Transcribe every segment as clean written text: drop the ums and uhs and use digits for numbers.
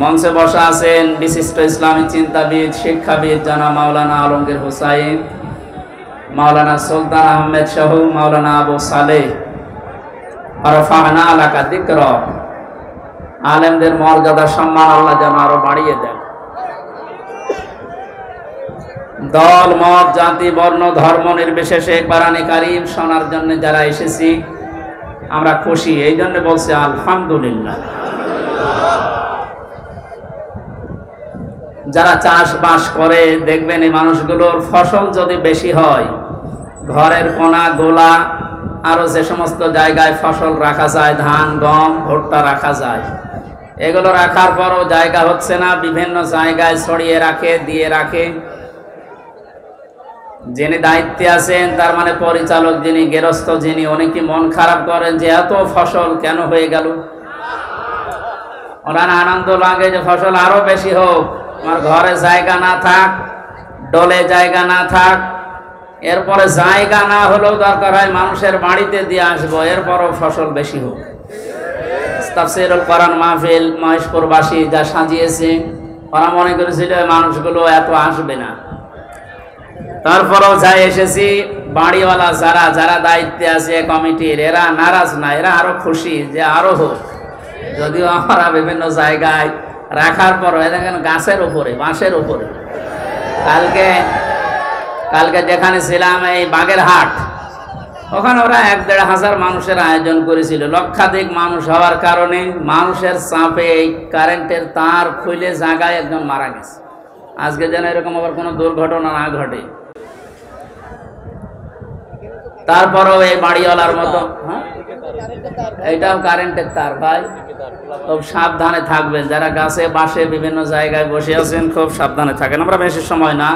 মঞ্চে বসা আছেন বিশিষ্ট ইসলামী চিন্তাবিদ শিক্ষাবিদ জনাব মাওলানা আলমগীর হুসাইন, মাওলানা সুলতান আহমেদ সহ মাওলানা আবু সালেহ আরফানা লাকা যিকরা। আলেমদের মর্যাদা সম্মান আল্লাহ যেন আরো বাড়িয়ে দেন। দল মত জাতি বর্ণ ধর্ম নির্বিশেষে কোরআনে কারীম শোনার জন্য যারা এসেছি আমরা খুশি, এই জন্য বলছি আলহামদুলিল্লাহ। যারা চাষবাস করে দেখবেন এই মানুষগুলোর ফসল যদি বেশি হয়, ঘরের কোনা গোলা আরো যে সমস্ত জায়গায় ফসল রাখা যায়, ধান গম ভুট্টা রাখা যায়, এগুলো রাখার পরও জায়গা হচ্ছে না, বিভিন্ন জায়গায় ছড়িয়ে রাখে দিয়ে রাখে। যিনি দায়িত্বে আছেন তার মানে পরিচালক যিনি, গেরস্থ যিনি, উনি কি মন খারাপ করেন যে এত ফসল কেন হয়ে গেল? ওনার আনন্দ লাগে যে ফসল আরো বেশি হোক, আমার ঘরে জায়গা না থাক, ডলে জায়গা না থাক, এরপরে জায়গা না হলেও দরকার হয় মানুষের বাড়িতে দিয়ে আসবো, এরপরও ফসল বেশি হোক। তাফসীরুল কোরআন মাহফিল মহেশপুরবাসী যা সাজিয়েছে, ওরা মনে করেছিল মানুষগুলো এত আসবে না, তারপরেও যাই এসেছি। বাড়িওয়ালা যারা যারা দায়িত্বে আছে কমিটির, এরা নারাজ না, এরা আরো খুশি যে আরো হোক। যদিও আমরা বিভিন্ন জায়গায় রাখার পর দেখেন গাছের উপরে, বাঁশের উপরে। কালকে যেখানে ছিলাম এই বাগেরহাট, ওখানে ওরা 1-1.5 মানুষের আয়োজন করেছিল। লক্ষাধিক মানুষ হওয়ার কারণে মানুষের চাপে এই কারেন্টের তার খুলে জায়গায় একজন মারা গেছে। আজকে যেন এরকম আবার কোনো দুর্ঘটনা না ঘটে। তারপরেও এই বাড়িওয়ালার মতো, এইটাও কারেন্টের তার ভাই, খুব সাবধানে থাকবেন। যারা গাছে বাসে বিভিন্ন জায়গায় বসে আছেন খুব সাবধানে থাকেন। আমরা বেশি সময় না,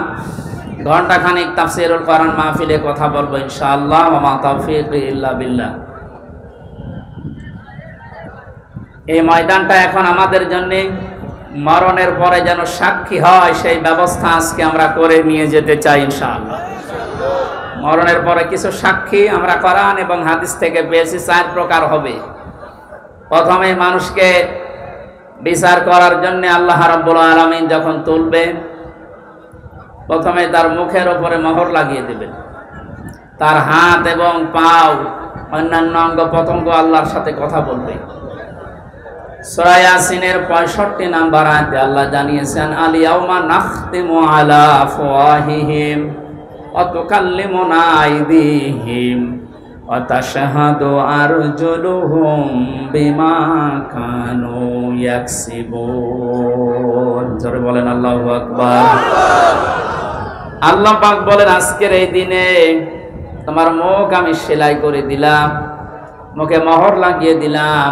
ঘন্টাখানিক তাফসীরুল কোরআন মাহফিলে কথা বলবো ইনশাআল্লাহ। ওয়া মা তাওফীকি ইল্লা বিল্লাহ। এই ময়দানটা এখন আমাদের জন্য মরণের পরে যেন সাক্ষী হয়, সেই ব্যবস্থা আজকে আমরা করে নিয়ে যেতে চাই ইনশাআল্লাহ। মরণের পরে কিছু সাক্ষী আমরা কোরআন এবং হাদিস থেকে পেয়েছি, 4 প্রকার হবে। প্রথমে মানুষকে বিচার করার জন্য আল্লাহ রাব্বুল আলামিন যখন তুলবেন, প্রথমে তার মুখের উপরে মোহর লাগিয়ে দেবেন। তার হাত এবং পাও অন্যান্য অঙ্গ প্রত্যঙ্গ আল্লাহর সাথে কথা বলবে। সূরা ইয়াসিনের 65 নম্বর আয়াতে আল্লাহ জানিয়েছেন, আল ইয়াউমা নাখতিমু আলা আফওয়াহিহিম ওয়া তুকাল্লিমুনা আইদিহিম ওয়া তাশহাদু আরজুলুহুম বিমা কানু ইয়াকসিবুন। জোরে বলেন আল্লাহু আকবার। আল্লাহ পাক বলেন, আজকের এই দিনে তোমার মুখ আমি সেলাই করে দিলাম, মুখে মোহর লাগিয়ে দিলাম,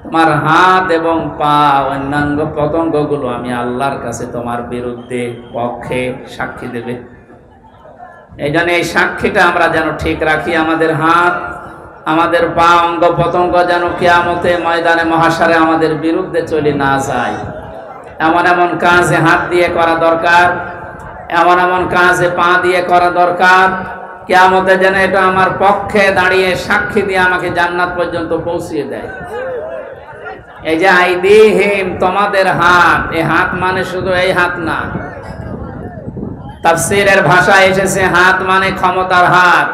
তোমার হাত এবং পা অন্যান্য পতঙ্গগুলো আমি আল্লাহর কাছে তোমার বিরুদ্ধে পক্ষে সাক্ষী দেবে। এই জন্য এই সাক্ষীটা আমরা যেন ঠিক রাখি। আমাদের হাত, আমাদের পা, অঙ্গ পতঙ্গ যেন কিয়ামতে ময়দানে মহাশারে আমাদের বিরুদ্ধে চলে না যায়। এমন এমন কাজে হাত দিয়ে করা দরকার, এমন এমন কাজে পা দিয়ে করা দরকার, কিয়ামতে যেন এটা আমার পক্ষে দাঁড়িয়ে সাক্ষী দিয়ে আমাকে জান্নাত পর্যন্ত পৌঁছিয়ে দেয়। এই যে আইদিহিম, তোমাদের হাত, এই হাত মানে শুধু এই হাত না, তাফসীরের ভাষায় এসেছে হাত মানে ক্ষমতার হাত।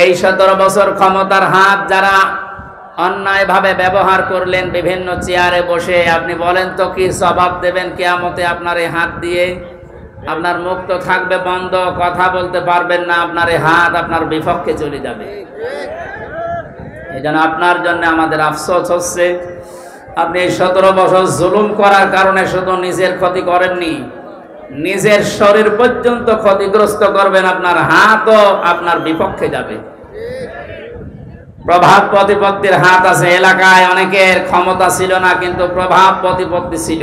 এই 17 বছর ক্ষমতার হাত যারা অন্যায়ভাবে ব্যবহার করলেন বিভিন্ন চেয়ারে বসে, আপনি বলেন তো কি জবাব দেবেন কিয়ামতে আপনার এই হাত দিয়ে? আপনার মুখ তো থাকবে বন্ধ, কথা বলতে পারবেন না, আপনার এই হাত আপনার বিপক্ষে চলে যাবে। এই জন্য আপনার জন্য আমাদের আফসোস হচ্ছে, আপনি এই 17 বছর জুলুম করার কারণে শুধু নিজের ক্ষতি করেননি, নিজের শরীর পর্যন্ত ক্ষতিগ্রস্ত করবেন, আপনার হাতও আপনার বিপক্ষে যাবে। প্রভাব প্রতিপত্তির হাত আছে। এলাকায় অনেকের ক্ষমতা ছিল না, কিন্তু প্রভাব প্রতিপত্তি ছিল।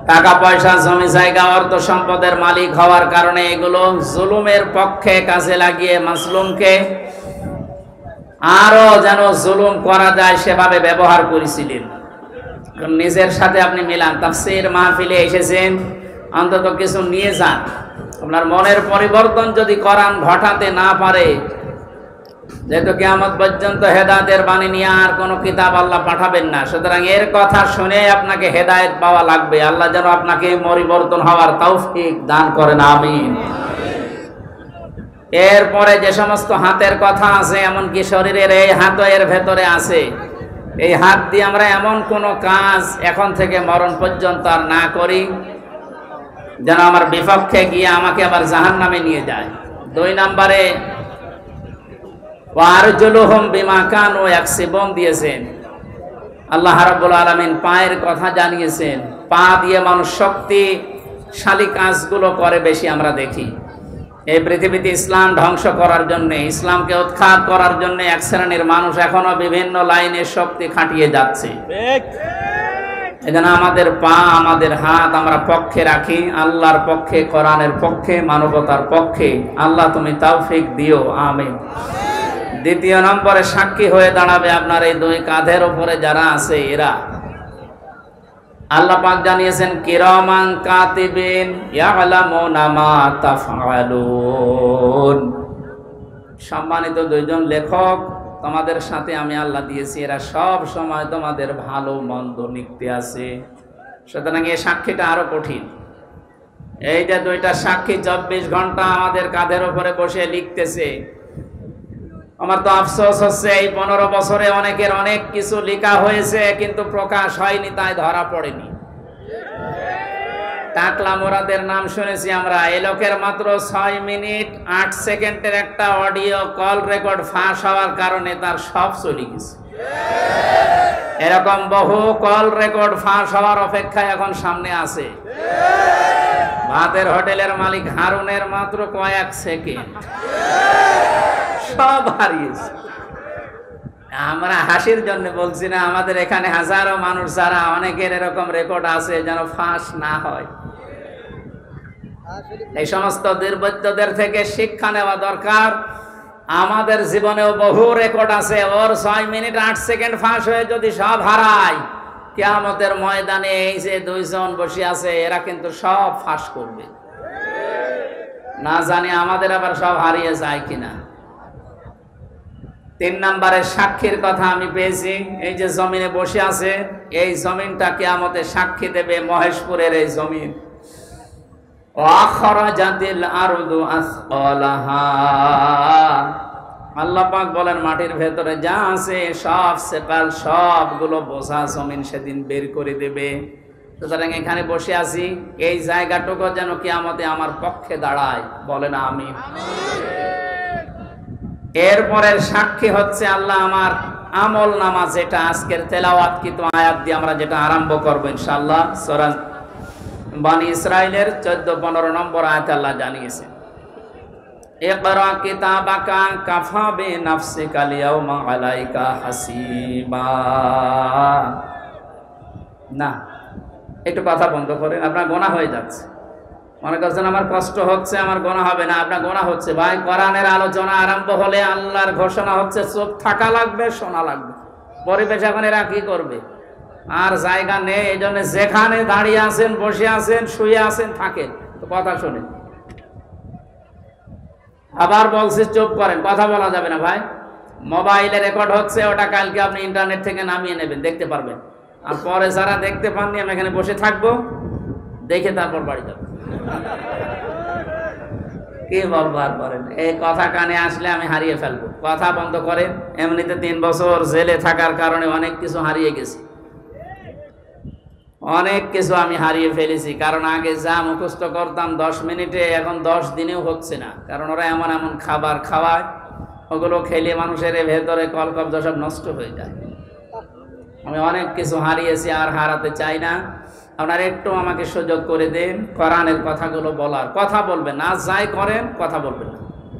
টাকা পয়সা, জমি জায়গা, অর্থ সম্পদের মালিক হওয়ার কারণে এগুলো জুলুমের পক্ষে কাজে লাগিয়ে মাজলুমকে আরো যেন জুলুম করা যায় সেভাবে ব্যবহার করেছিলেন। নিজের সাথে আপনি মিলান। তাফসীর মাহফিলে এসেছেন, অন্তত কিছু নিয়ে যান। আপনার মনের পরিবর্তন যদি কোরআন ঘটাতে না পারে, যেহেতু কিয়ামত পর্যন্ত হেদায়েতের বাণী নিয়ে আর কোনো কিতাব আল্লাহ পাঠাবেন না, সুতরাং এর কথা শুনে আপনাকে হেদায়েত পাওয়া লাগবে। আল্লাহ যেন আপনাকে পরিবর্তন হওয়ার তৌফিক দান করেন, আমিন। এরপরে যে সমস্ত হাতের কথা আছে, এমনকি শরীরের এই হাতও এর ভেতরে আছে, এই হাত দিয়ে আমরা এমন কোন কাজ এখন থেকে মরণ পর্যন্ত আর না করি যেন আমার বিপক্ষে গিয়ে আমাকে আবার জাহান্নামে নিয়ে যায়। 2 নম্বরে ওয়ারজুলুহুম বিমা কানু ইয়াকসিবুন দিয়েছেন। আল্লাহ রাব্বুল আলামিন পায়ের কথা জানিয়েছেন। পা দিয়ে মানুষ শক্তিশালী কাজগুলো করে বেশি আমরা দেখি। এই পৃথিবীতে ইসলাম ধ্বংস করার জন্য, ইসলামকে উৎখাত করার জন্য এক শ্রেণীর মানুষ এখনো বিভিন্ন লাইনে শক্তি খাটিয়ে যাচ্ছে। এজন্য আমাদের পা, আমাদের হাত আমরা পক্ষে রাখি, আল্লাহর পক্ষে, কোরআনের পক্ষে, মানবতার পক্ষে। আল্লাহ তুমি তৌফিক দিও, আমিন। 2 নম্বরে সাক্ষী হয়ে দাঁড়াবে আপনার এই 2 কাঁধের উপরে যারা আছে এরা। আল্লাহ পাক জানিয়েছেন কিরামান কাতিবিন ইয়ালামুনা মা তাফআলুন। সম্মানিত 2 জন লেখক তোমাদের সাথে আমি আল্লাহ দিয়েছি, এরা সব সময় তোমাদের ভালো মন্দ লিখতে আছে। সুতরাং এই সাক্ষীটা আরো কঠিন। এই যে 2টা সাক্ষী 24 ঘন্টা আমাদের কাঁধের উপরে বসে লিখতেছে। আমার তো আফসোস হচ্ছে এই 15 বছরে অনেকের অনেক কিছু লেখা হয়েছে কিন্তু প্রকাশ হয়নি, তাই ধরা পড়েনি। টাকলা মোরাদের নাম শুনেছি আমরা। এই লোকের মাত্র 6 মিনিট 8 সেকেন্ডের একটা অডিও কল রেকর্ড ফাঁস হওয়ার কারণে তার সব চলে গেছে। এরকম বহু কল রেকর্ড ফাঁস হওয়ার অপেক্ষায় এখন সামনে আছে। ভাতের হোটেলের মালিক হারুনের মাত্র কয়েক সেকেন্ড, সব হারিয়েছে। আমরা হাসির জন্য বলছি না, আমাদের এখানে হাজারো মানুষ যারা অনেকের এরকম রেকর্ড আছে যেন ফাঁস না হয়। এই সমস্ত দুর্বৃত্তদের থেকে শিক্ষা নেওয়া দরকার। আমাদের জীবনেও বহু রেকর্ড আছে, ওর 6 মিনিট 8 সেকেন্ড ফাঁস হয়ে যদি সব হারায়, কিয়ামতের ময়দানে এই যে 2 জন বসে আছে এরা কিন্তু সব ফাঁস করবে। না জানি আমাদের আবার সব হারিয়ে যায় কিনা। 3 নম্বরের সাক্ষীর কথা আমি পেয়েছি। এই যে জমিনে বসে আছে, এই জমিনটা কিয়ামতে সাক্ষী দেবে, মহেশপুরের এই জমিন। আখরাজাতিল আরদু আসকালাহা। আল্লাহ পাক বলেন মাটির ভেতরে যা আছে সব সেপাল, সবগুলো বোঝা জমিন সেদিন বের করে দেবে। সুতরাং এখানে বসে আছি, এই জায়গাটুকু যেন কিয়ামতে আমার পক্ষে দাঁড়ায়, বলেন আমিন। এরপরের সাক্ষী হচ্ছে আল্লাহ আমার আমল নামা, যেটা আজকের তেলাওয়াতকৃত আয়াত দিয়ে আমরা যেটা আরম্ভ করবো ইনশাআল্লাহ। সূরা বনী ইসরাইলের 14-15 নম্বর আয়াত আল্লাহ জানিয়েছে, ইকরা কিতাবাকা কাফা বিনাফসিকা আল-ইয়াওমা আলাইকা হাসিবা। না, একটু কথা বন্ধ করেন, আপনার গোনাহ হয়ে যাচ্ছে। মনে করছেন আমার কষ্ট হচ্ছে, আমার গোনাহ হবে না, আপনার গোনাহ হচ্ছে। ভাই, কোরআনের আলোচনা আরম্ভ হলে আল্লাহর ঘোষণা হচ্ছে চুপ থাকা লাগবে, শোনা লাগবে। পরিবেশ এখন এরা কি করবে? আর জায়গা নেই, এই জন্য যেখানে দাঁড়িয়ে আছেন, বসে আছেন, শুয়ে আছেন, থাকেন, তো কথা শোনেন। আবার বলছে চুপ করেন, কথা বলা যাবে না। ভাই, মোবাইলে রেকর্ড হচ্ছে, ওটা কালকে আপনি ইন্টারনেট থেকে নামিয়ে নেবেন, দেখতে পারবেন। আর পরে যারা দেখতে পাননি, আমি এখানে বসে থাকবো, দেখে তারপর বাড়ি যাবো। কি বলবার করেন, এই কথা কানে আসলে আমি হারিয়ে ফেলবো। কথা বন্ধ করেন। এমনিতে 3 বছর জেলে থাকার কারণে অনেক কিছু হারিয়ে গেছি, অনেক কিছু আমি হারিয়ে ফেলেছি। কারণ আগে যা মুখস্থ করতাম 10 মিনিটে, এখন 10 দিনেও হচ্ছে না। কারণ ওরা এমন এমন খাবার খাওয়ায়, ওগুলো খেলে মানুষের ভেতরে কলকব্জ সব নষ্ট হয়ে যায়। আমি অনেক কিছু হারিয়েছি, আর হারাতে চাই না। আপনারা একটু আমাকে সুযোগ করে দেন কোরআনের কথাগুলো বলার। কথা বলবেন না, যাই করেন কথা বলবেন না,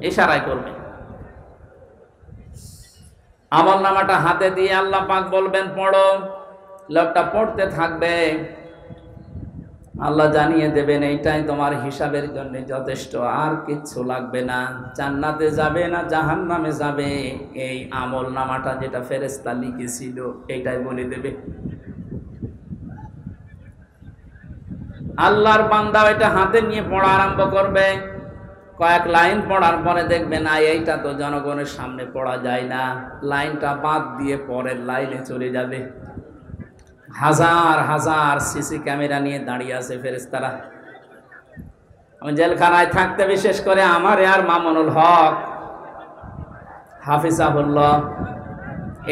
ইশারায় করবেন। আমলনামাটা হাতে দিয়ে আল্লাহ পাক বলবেন পড়ো, লোকটা পড়তে থাকবে। আল্লাহ জানিয়ে দেবেন এইটাই তোমার হিসাবের জন্য যথেষ্ট, আর কিচ্ছু লাগবে না। জান্নাতে যাবে না জাহান্নামে যাবে, এই আমলনামাটা যেটা ফেরেশতা লিখেছিল এইটাই বলে দেবে। আল্লাহর বান্দা এটা হাতে নিয়ে পড়া আরম্ভ করবে। কয়েক লাইন পড়ার পরে দেখবেন না এইটা তো জনগণের সামনে পড়া যায় না, লাইনটা বাদ দিয়ে পরের লাইনে চলে যাবে। হাজার হাজার সিসি ক্যামেরা নিয়ে দাঁড়িয়ে আছে ফেরেশতারা। আমি জেলখানায় থাকতে বিশেষ করে আমার আর মামুনুল হক হাফিজাহুল্লাহ,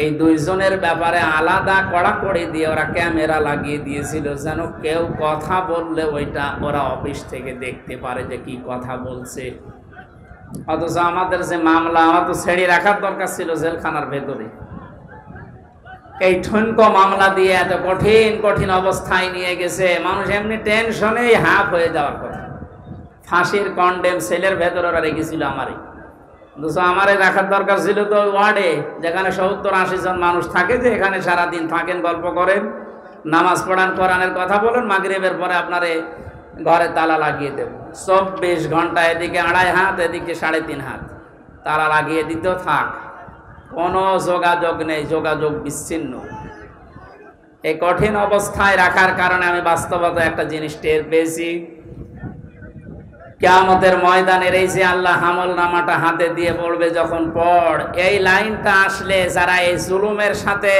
এই দুইজনের ব্যাপারে আলাদা কড়াকড়ি দিয়ে ওরা ক্যামেরা লাগিয়ে দিয়েছিল, যেন কেউ কথা বললে ওইটা ওরা অফিস থেকে দেখতে পারে যে কি কথা বলছে। অথচ আমাদের যে মামলা, আমার তো ছেড়ে রাখার দরকার ছিল জেলখানার ভেতরে। এই ঠুনকো মামলা দিয়ে এত কঠিন কঠিন অবস্থায় নিয়ে গেছে, মানুষ এমনি টেনশনেই হাফ হয়ে যাওয়ার কথা। ফাঁসির কন্ডেম সেলের ভেতরে ওরা রেখেছিল আমারই, আমারে রাখার দরকার ছিল তো ওয়ার্ডে, যেখানে 70-80 জন মানুষ থাকে, যে এখানে সারাদিন থাকেন, গল্প করেন, নামাজ পড়ান, কোরআনের কথা বলেন, মাগরিবের পরে আপনারে ঘরে তালা লাগিয়ে দেব। 24 ঘন্টা এদিকে 2.5 হাত, এদিকে 3.5 হাত তালা লাগিয়ে দিতেও থাক, কোনো যোগাযোগ নেই, যোগাযোগ বিচ্ছিন্ন। এই কঠিন অবস্থায় রাখার কারণে আমি বাস্তবতা একটা জিনিস টের পেয়েছি, কিয়ামতের ময়দানের এই যে আল্লাহ আমল নামাটা হাতে দিয়ে পড়বে যখন, পড়, এই লাইনটা আসলে যারা এই জুলুমের সাথে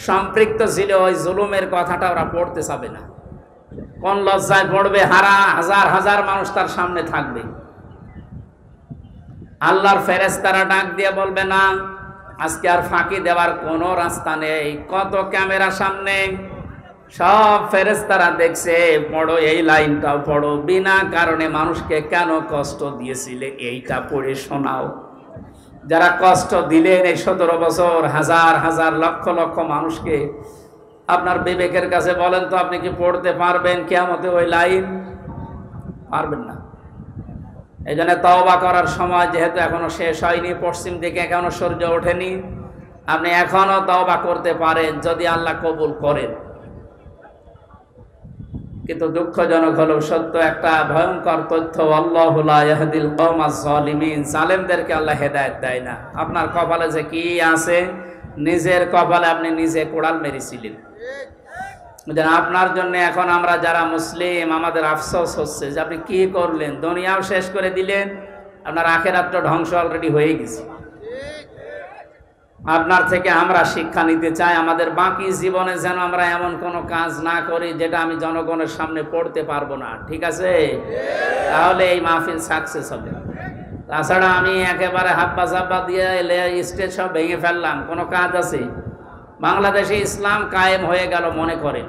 সম্পৃক্ত ছিল ওই জুলুমের কথাটা ওরা পড়তে চাবে না। কোন লজ্জায় পড়বে, হাজার হাজার মানুষ তার সামনে থাকবে। আল্লাহর ফেরেশতারা ডাক দিয়ে বলবে, না আজকে আর ফাঁকি দেওয়ার কোনো রাস্তা নেই, কত ক্যামেরা সামনে, সব ফেরেশতারা দেখছে, পড়ো, এই লাইনটাও পড়ো, বিনা কারণে মানুষকে কেন কষ্ট দিয়েছিলে এইটা পড়ে শোনাও। যারা কষ্ট দিলেন এই 17 বছর, হাজার হাজার লক্ষ লক্ষ মানুষকে, আপনার বিবেকের কাছে বলেন তো, আপনি কি পড়তে পারবেন কিয়ামতে ওই লাইন? পারবেন না। এই জন্য তওবা করার সময় যেহেতু এখনো শেষ হয়নি, পশ্চিম দিকে এখনো সূর্য ওঠেনি, আপনি এখনো তওবা করতে পারেন যদি আল্লাহ কবুল করেন। কিন্তু দুঃখজনক হলো সত্য একটা ভয়ঙ্কর তথ্য, আল্লাহু লা ইয়াহদিল কওমাজ জালিমিন, জালেমদেরকে আল্লাহ হেদায়েত দেয় না। আপনার কপালে যে কি আছে, নিজের কপালে আপনি নিজে কোড়াল মেরেছিলেন। আপনার জন্য এখন আমরা যারা মুসলিম, আমাদের আফসোস হচ্ছে যে আপনি কি করলেন, দুনিয়াও শেষ করে দিলেন, আপনার আখিরাতটা ধ্বংস অলরেডি হয়ে গেছে। আপনার থেকে আমরা শিক্ষা নিতে চাই, আমাদের বাকি জীবনে যেন আমরা এমন কোনো কাজ না করি যেটা আমি জনগণের সামনে পড়তে পারবো না, ঠিক আছে? তাহলে এই মাহফিল সাকসেস হবে। তাছাড়া আমি একেবারে হাব্বা জাব্বা দিয়ে স্টেজ সব ভেঙে ফেললাম, কোনো কাজ আছে? বাংলাদেশে ইসলাম কায়েম হয়ে গেল মনে করেন,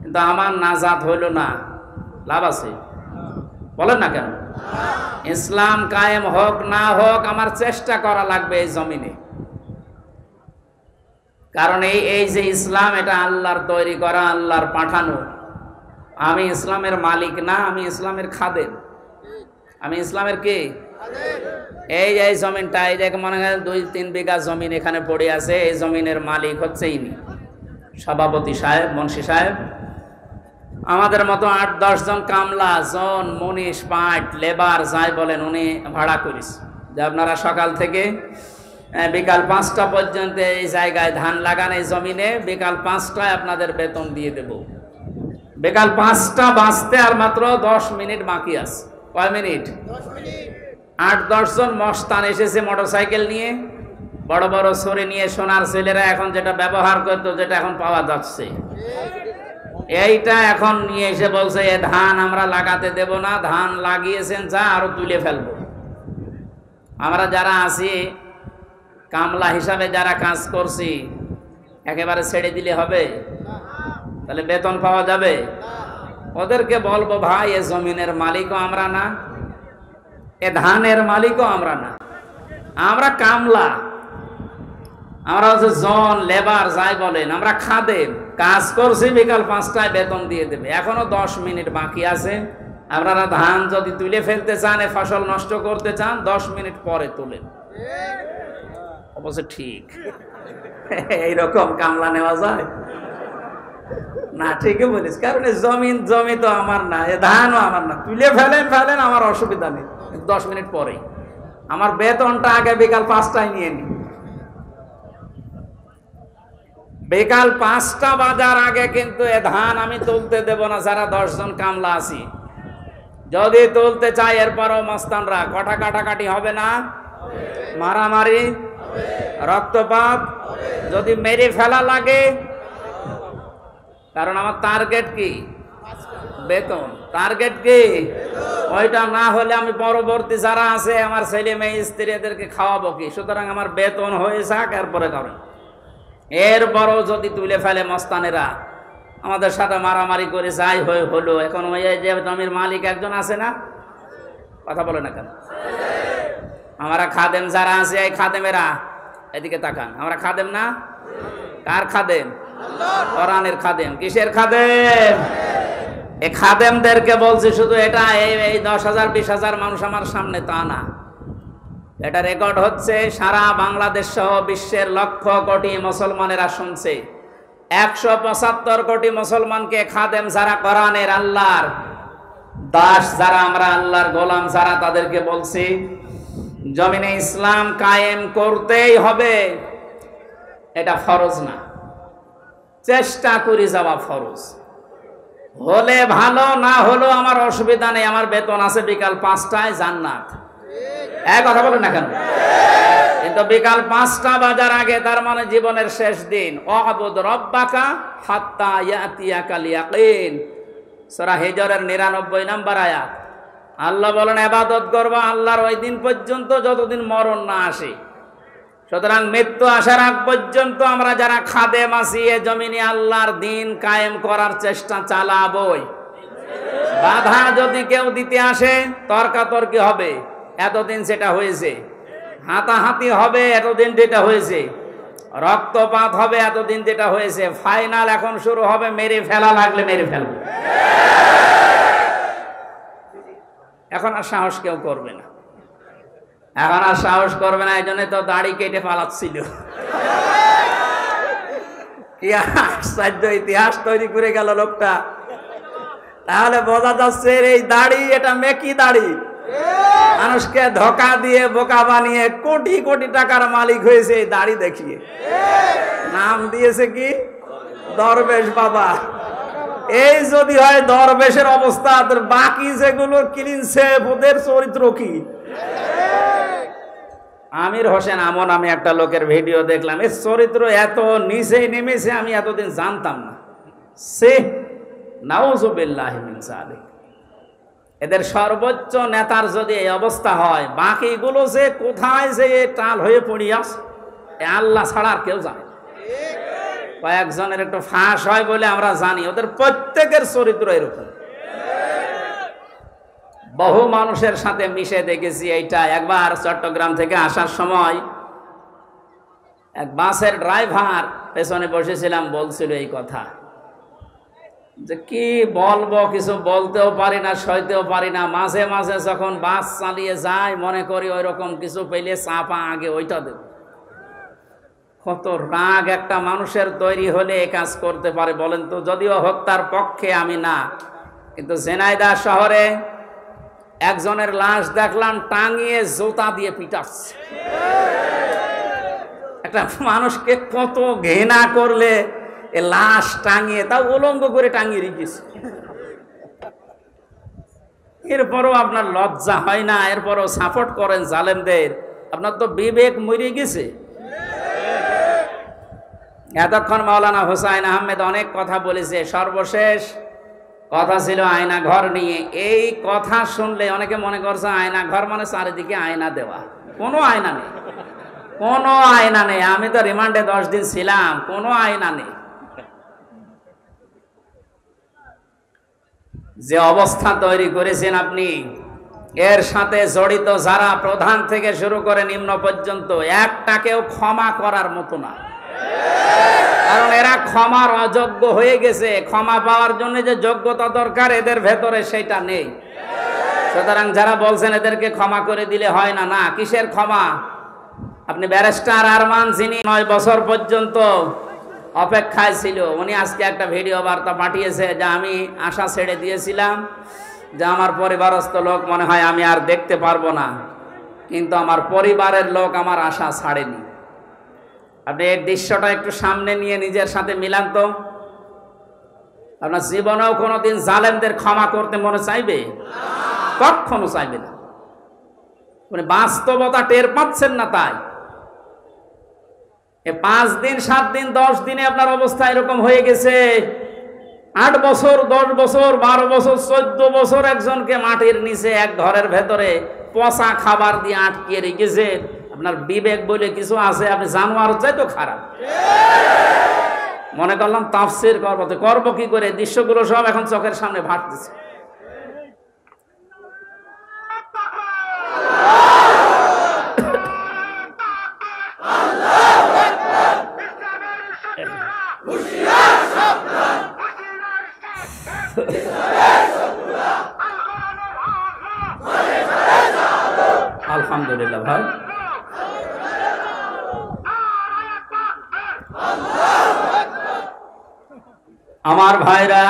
কিন্তু আমার নাজাত হইল না, লাভ আছে? বলেন না কেন? ইসলাম কায়েম হোক না হোক আমার চেষ্টা করা লাগবে এই জমিনে, কারণ এই যে ইসলাম, এটা আল্লাহর তৈরি করা, আল্লাহর পাঠানো। আমি ইসলামের মালিক না, আমি ইসলামের খাদেম। আমি ইসলামের কে? এই যে জমিনটা, এই যে মনে হয় 2-3 বিঘা জমিন এখানে পড়ে আছে, এই জমিনের মালিক হচ্ছে ইনি, সভাপতি সাহেব, মুন্সি সাহেব। আমাদের মতো 8-10 জন কামলা, জন, মনীষ, পাট, লেবার যাই বলেন, উনি ভাড়া করিস যে আপনারা সকাল থেকে বিকাল 5টা পর্যন্ত এই জায়গায় ধান লাগান, এই জমিনে, বিকাল 5টায় আপনাদের বেতন দিয়ে দেব। বিকাল 5টা বাজতে আর মাত্র 10 মিনিট বাকি আছে। কয় মিনিট? 8-10 জন মস্তান এসেছে মোটরসাইকেল নিয়ে, বড় বড় ছড়ি নিয়ে, সোনার ছেলেরা এখন যেটা ব্যবহার করতো, যেটা এখন পাওয়া যাচ্ছে, এইটা এখন নিয়ে এসে বলছে এ ধান আমরা লাগাতে দেব না, ধান লাগিয়েছেন যা আরো তুলে ফেলবো। আমরা যারা আছি কামলা হিসাবে যারা কাজ করছি, একেবারে ছেড়ে দিলে হবে? তাহলে বেতন পাওয়া যাবে? ওদেরকে বলবো, ভাই এ জমিনের মালিকও আমরা না, এ ধানের মালিকও আমরা না, আমরা কামলা, আমরা হচ্ছে জন, লেবার যাই বলেন, আমরা খাদেম, কাজ করছি, বিকাল 5টায় বেতন দিয়ে দেবে। এখনো 10 মিনিট বাকি আছে, আপনারা ধান যদি তুলে ফেলতে চান, এ ফসল নষ্ট করতে চান, 10 মিনিট পরে তোলেন। অবশ্য ঠিক এইরকম কামলা নেওয়া যায় না? ঠিকই বলিস, কারণ জমি তো আমার না, এ ধানও আমার না, তুলে ফেলেন, আমার অসুবিধা নেই, 10 মিনিট পরে আমার বেতনটা আগে বিকাল 5টায় নিয়ে নি। বিকাল 5টা বাজার আগে কিন্তু এ ধান আমি তুলতে দেব না, যারা 10 জন কামলা আছি। যদি তুলতে চাই এরপরও মস্তানরা কটা কাটাকাটি হবে না, মারামারি, রক্তপাত, যদি মেরে ফেলা লাগে, কারণ আমার টার্গেট কি? বেতন। টার্গেট কি? ওইটা না হলে আমি পরবর্তী যারা আছে আমার ছেলে মেয়ে স্ত্রী এদেরকে খাওয়াবো কি? সুতরাং আমার বেতন হয়ে যাক, এরপরে করেন। এরপরও যদি তুলে ফেলে মস্তানেরা, আমাদের সাথে মারামারি করে যাই হলো। এখন ওই যে জমির মালিক একজন আছে না, কথা বলে না কেন? আমরা খাদেম যারা আছে, এই খাদেমেরা এদিকে তাকান, আমরা খাদেম না? কার খাদেম? কোরআনের খাদেম। কিসের খাদেম? এই খাদেমদেরকে বলছি শুধু এটা এই 10,000 20,000 মানুষ আমার সামনে তা না, এটা রেকর্ড হচ্ছে, সারা বাংলাদেশ সহ বিশ্বের লক্ষ কোটি মুসলমানেরা শুনছে। 175 কোটি মুসলমানকে খাদেম যারা, কোরআনের আল্লাহর দাস যারা, আমরা আল্লাহর গোলাম যারা, তাদেরকে বলছি জমিনে ইসলাম কায়েম করতেই হবে। এটা ফরজ না, চেষ্টা করে যাওয়া ফরজ। হলে ভালো, না হলো আমার অসুবিধা নেই, আমার বেতন আছে বিকাল 5টায় জান্নাত। এক কথা বলেন না কেন? কিন্তু বিকাল 5টা বাজার আগে, তার মানে জীবনের শেষ দিন, ওয়াবুদ রব্বাকা হাত্তা ইয়াতিয়াকাল ইয়াকিন, সূরা হিজরের 99 নম্বর আয়াত। আল্লাহ বলেন ইবাদত করবা আল্লাহর ওই দিন পর্যন্ত যতদিন মরণ না আসে। সুতরাং মৃত্যু আসার আগ পর্যন্ত আমরা যারা খাদেম আছি এ জমিনে আল্লাহর দিন কায়েম করার চেষ্টা চালাবই। বাধা যদি কেউ দিতে আসে, তর্কাতর্কি হবে, এতদিন সেটা হয়েছে, হাতাহাতি হবে, এতদিন যেটা হয়েছে, রক্তপাত হবে, এতদিন যেটা হয়েছে, ফাইনাল এখন শুরু হবে মেরে ফেলা লাগলে মেরে ফেলবে। এখন আর সাহস কেউ করবে না, এখন আর সাহস করবে না। এই জন্য তো দাড়ি কেটে পালাচ্ছিল। কি আশ্চর্য ইতিহাস তৈরি করে গেল লোকটা। তাহলে বোঝা যাচ্ছে এই দাড়ি, এটা মেকি দাড়ি, মানুষকে ধোকা দিয়ে বোকা বানিয়ে কোটি কোটি টাকার মালিক হয়েছে এই দাড়ি দেখিয়ে। নাম দিয়েছে কি? দরবেশ বাবা। এই যদি হয় দরবেশের অবস্থা, বাকি যেগুলো ক্লিন সেফ, ওদের চরিত্র কি? আমির হোসেন আমন, আমি একটা লোকের ভিডিও দেখলাম, এর চরিত্র এত নিচে নেমেছে আমি এতদিন জানতাম না। সে নাউযুবিল্লাহি মিন যালিক। এদের সর্বোচ্চ নেতার যদি এই অবস্থা হয়, বাকিগুলো যে কোথায় যে টাল হয়ে পড়িয়াস আল্লাহ ছাড়া আর কেউ জানে। কয়েকজনের একটু ফাঁস হয় বলে আমরা জানি, ওদের প্রত্যেকের চরিত্র এরকম। বহু মানুষের সাথে মিশে দেখেছি এইটা। একবার চট্টগ্রাম থেকে আসার সময় এক বাসের ড্রাইভার, পেছনে বসেছিলাম, বলছিল এই কথা যে কি বলবো, কিছু বলতেও পারি না, সইতেও পারি না। মাঝে মাঝে যখন বাস চালিয়ে যায় মনে করি ওই রকম কিছু পেলে চাপা আগে ওইটা দেব। কত রাগ একটা মানুষের তৈরি হলে এ কাজ করতে পারে বলেন তো? যদিও হত্যার পক্ষে আমি না, কিন্তু ঝিনাইদহ শহরে একজনের লাশ দেখলাম টাঙিয়ে জুতা দিয়ে পিটাচ্ছে। একটা মানুষকে কত ঘৃণা করলে এ লাশ টাঙিয়ে, তাও উলঙ্গ করে টাঙিয়ে রেখেছে। এরপরও আপনার লজ্জা হয় না? এরপরও সাপোর্ট করেন জালেমদের। আপনার তো বিবেক মরে গেছে। এতক্ষণ মাওলানা হুসাইন আহমেদ অনেক কথা বলেছে, সর্বশেষ কথা ছিল আয়না ঘর নিয়ে। এই কথা শুনলে অনেকে মনে করছে আয়না ঘর মানে চারিদিকে আয়না দেওয়া। কোনো আয়না নেই, কোনো আয়না নেই। আমি তো রিমান্ডে 10 দিন ছিলাম, কোনো আয়না নেই। যে অবস্থা তৈরি করেছেন আপনি, এর সাথে জড়িত যারা প্রধান থেকে শুরু করে নিম্ন পর্যন্ত, একটাকেও ক্ষমা করার মতো না। কারণ এরা ক্ষমার অযোগ্য হয়ে গেছে। ক্ষমা পাওয়ার জন্য যে যোগ্যতা দরকার এদের ভেতরে সেটা নেই। সুতরাং যারা বলছেন এদেরকে ক্ষমা করে দিলে হয় না, না, কিসের ক্ষমা? আপনি ব্যারিস্টার আরমান, যিনি 9 বছর পর্যন্ত অপেক্ষায় ছিল, উনি আজকে একটা ভিডিও বার্তা পাঠিয়েছে যে আমি আশা ছেড়ে দিয়েছিলাম যে আমার পরিবারস্থ লোক মনে হয় আমি আর দেখতে পারবো না, কিন্তু আমার পরিবারের লোক আমার আশা ছাড়েনি। আপনি এই দৃশ্যটা একটু সামনে নিয়ে নিজের সাথে মিলান তো। আপনার জীবনেও কোনোদিন জালেমদের ক্ষমা করতে মনে চাইবে? কখনো চাইবে না। মানে বাস্তবতা টের পাচ্ছেন না, তাই 5 দিন 7 দিন 10 দিনে আপনার অবস্থা এরকম হয়ে গেছে। 8 বছর 10 বছর 12 বছর 14 বছর একজনকে মাটির নিচে এক ঘরের ভেতরে পচা খাবার দিয়ে আটকিয়ে রেখেছে। আপনার বিবেক বলে কিছু আছে? আপনি জানোয়ার চাইতো খারাপ। মনে করলাম তাফসীর করব কি করে? দৃশ্যগুলো সব এখন চোখের সামনে ভাসতেছে। আলহামদুলিল্লাহ ভাই, আমার ভাইরা,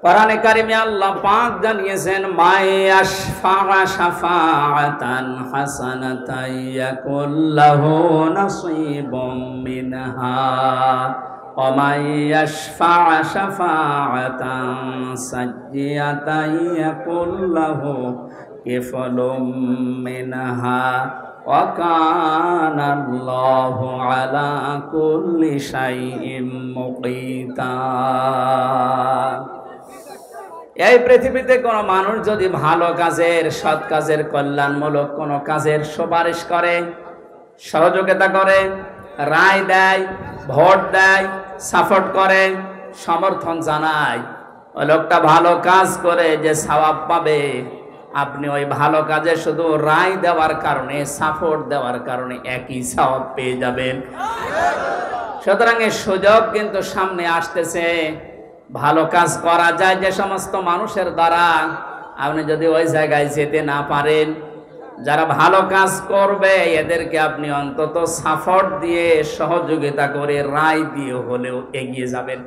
কোরআনে কারিমে আল্লাহ পাক জানিয়েছেন মায়াশফা শাফাআতান হাসানাতান ইয়াকুল্লাহু নাসীবুম মিনহা ওয়া মায়াশফা শাফাআতান সাইয়্যাতান ইয়াকুল্লাহু কিফলুম মিনহা ওয়া কানা আল্লাহু আলা কুল্লি শাইইন মুকিতা। এই পৃথিবীতে কোনো মানুষ যদি ভালো কাজের, সৎ কাজের, কল্যাণমূলক কোনো কাজের সুপারিশ করে, সহযোগিতা করে, রায় দেয়, ভোট দেয়, সাপোর্ট করে, সমর্থন জানায়, ওই লোকটা ভালো কাজ করে যে সওয়াব পাবে, আপনি ওই ভালো কাজে শুধু রায় দেওয়ার কারণে, সাপোর্ট দেওয়ার কারণে একই সওয়াব পেয়ে যাবেন। সুতরাং এই সুযোগ কিন্তু সামনে আসতেছে। ভালো কাজ করা যায় যে সমস্ত মানুষের দ্বারা, আপনি যদি ওই জায়গায় যেতে না পারেন, যারা ভালো কাজ করবে এদেরকে আপনি অন্তত সাপোর্ট দিয়ে, সহযোগিতা করে, রায় দিয়ে হলেও এগিয়ে যাবেন।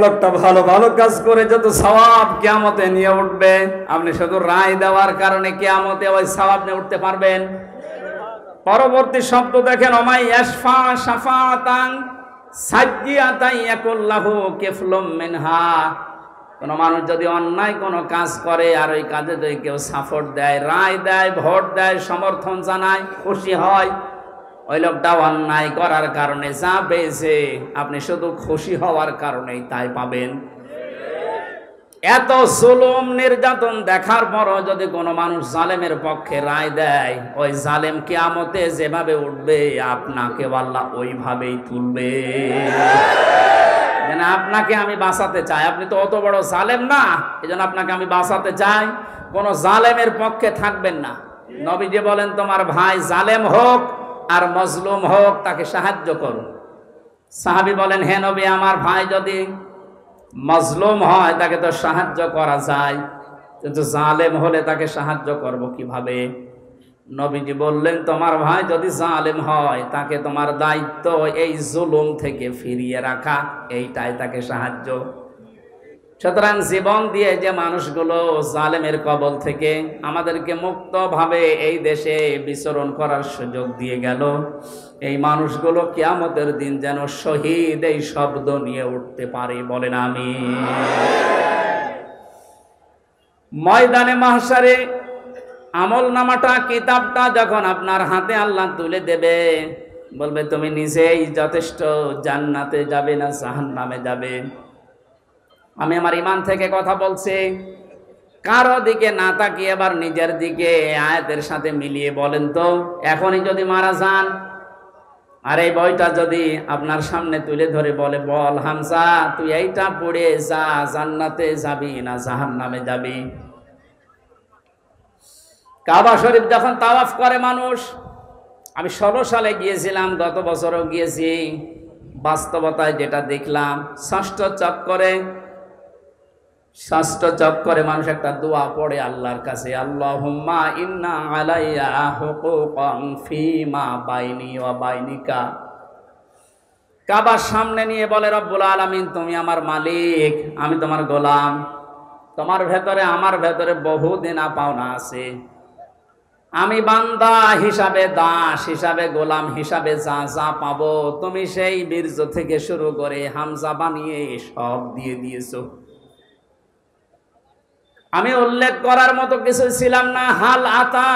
লোকটা ভালো ভালো কাজ করে যত সওয়াব কিয়ামতে নিয়ে উঠবে, আপনি শুধু রায় দেওয়ার কারণে কিয়ামতে ওই সওয়াব নিয়ে উঠতে পারবেন? পরবর্তী শব্দ দেখেন, ওমাই ইয়াশফা শাফাআতান সাইয়্যাতান ইয়াকুল্লাহু কিফলুম মিনহা। কোন মানুষ যদি অন্যায় কোনো কাজ করে আর ওই কাজে যদি কেউ সাপোর্ট দেয়, রায় দেয়, ভোট দেয়, সমর্থন জানায়, খুশি হয়, ওই লোকটা অন্যায় করার কারণে যা পেয়েছে আপনি শুধু খুশি হওয়ার কারণেই তাই পাবেন। এত জুলুম নির্যাতন দেখার পরও যদি কোনো মানুষ জালেমের পক্ষে রায় দেয়, ওই জালেম কিয়ামতে যেভাবে উঠবে আপনাকে আল্লাহ ওইভাবেই তুলবে। আপনাকে আমি বাঁচাতে চাই, আপনি তো অত বড় জালেম না, এজন্য আপনাকে আমি বাঁচাতে চাই। কোন জালেমের পক্ষে থাকবেন না। নবীজি বলেন, তোমার ভাই জালেম হোক আর মজলুম হোক, তাকে সাহায্য করুন। সাহাবী বলেন, হে নবী, আমার ভাই যদি মজলুম হয় তাকে তো সাহায্য করা যায়, কিন্তু জালেম হলে তাকে সাহায্য করব কিভাবে? নবীজি বললেন, তোমার ভাই যদি জালেম হয় তাকে তোমার দায়িত্ব এই জুলুম থেকে ফিরিয়ে রাখা, এইটাই তাকে সাহায্য। সুতরাং জীবন দিয়ে যে মানুষগুলো জালেমের কবল থেকে আমাদেরকে মুক্তভাবে এই দেশে বিচরণ করার সুযোগ দিয়ে গেল, এই মানুষগুলো কিয়ামতের দিন যেন শহীদ এই শব্দ নিয়ে উঠতে পারে, বলেন আমিন। ময়দানে মাহশারে আমলনামাটা, কিতাবটা যখন আপনার হাতে আল্লাহ তুলে দেবে, বলবে তুমি নিজেই যথেষ্ট, জান্নাতে যাবে না জাহান্নামে যাবে। আমি আমার ঈমান থেকে কথা বলছি, কারো দিকে না তাকিয়ে এবার নিজের দিকে আয়াতের সাথে মিলিয়ে বলেন তো, এখনই যদি মারা যান আর এই বইটা যদি আপনার সামনে তুলে ধরে বলে, বল হামজা তুই এইটা পড়ে যা, জান্নাতে যাবি না জাহান্নামে যাবি? কাবা শরীফ যখন তাওয়াফ করে মানুষ, আমি 16 সালে গিয়েছিলাম, গত বছরও গিয়েছি, বাস্তবতায় যেটা দেখলাম, ষষ্ঠ চক্করে মানুষ একটা দোয়া পড়ে আল্লাহর কাছে, আল্লাহুম্মা ইন্না আলাইয়া হুকুকান ফীমা বাইনি ওয়া বাইনিকা। কাবার সামনে নিয়ে বলে, রব্বুল আলামিন তুমি আমার মালিক, আমি তোমার গোলাম, তোমার ভেতরে আমার ভেতরে বহু দেনা পাওনা আছে, আমি বান্দা হিসাবে, দাস হিসাবে, গোলাম হিসাবে যা যা পাবো তুমি সেই বীর্য থেকে শুরু করে হামজা বানিয়ে সব দিয়ে দিয়েছো। আমি উল্লেখ করার মতো কিছু ছিলাম না। হাল আতা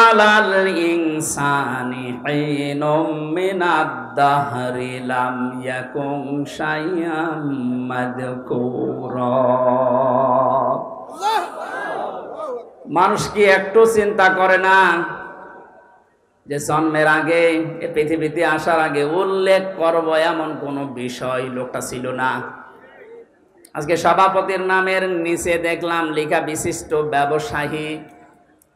আলাল ইনসানি হিনুম মিনাদ দাহরি লাম ইয়াকুন শাইআম মাযকুরা। মানুষ কি একটু চিন্তা করে না যে জন্মের আগে, এ পৃথিবীতে আসার আগে উল্লেখ করব এমন কোন বিষয় লোকটা ছিল না। আজকে সভাপতির নামের নিচে দেখলাম লেখা বিশিষ্ট ব্যবসায়ী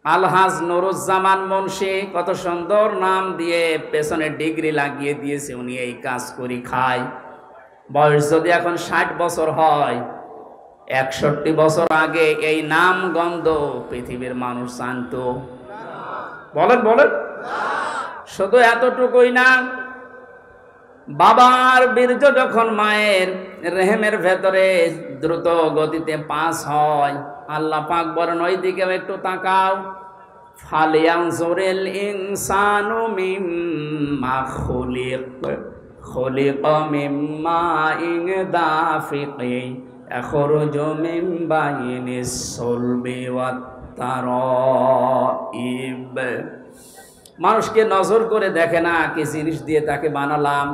আলহাজ নুরুজ্জামান মুন্সি, কত সুন্দর নাম দিয়ে পেছনে ডিগ্রি লাগিয়ে দিয়েছে। উনি এই কাজ করি খায়। বয়স যদি এখন 60 বছর হয়, 61 বছর আগে এই নাম গন্ধ পৃথিবীর মানুষ জানতো? বলেন বলেন। শুধু এতটুকুই না, বাবার বীর্য যখন মায়ের রেহেমের ভেতরে দ্রুত গতিতে পাস হয়, আল্লাহ পাক বলেন ওই দিকেও একটু তাকাও। ফালিয়ানজুরিল ইনসানু মিম্মা খুলিকা মিম্মা ইন দাফিকি ইয়াখরুজু মিন বাইনিস সুলবি ওয়াত তারাইব। মানুষকে নজর করে দেখে না কি জিনিস দিয়ে তাকে বানালাম।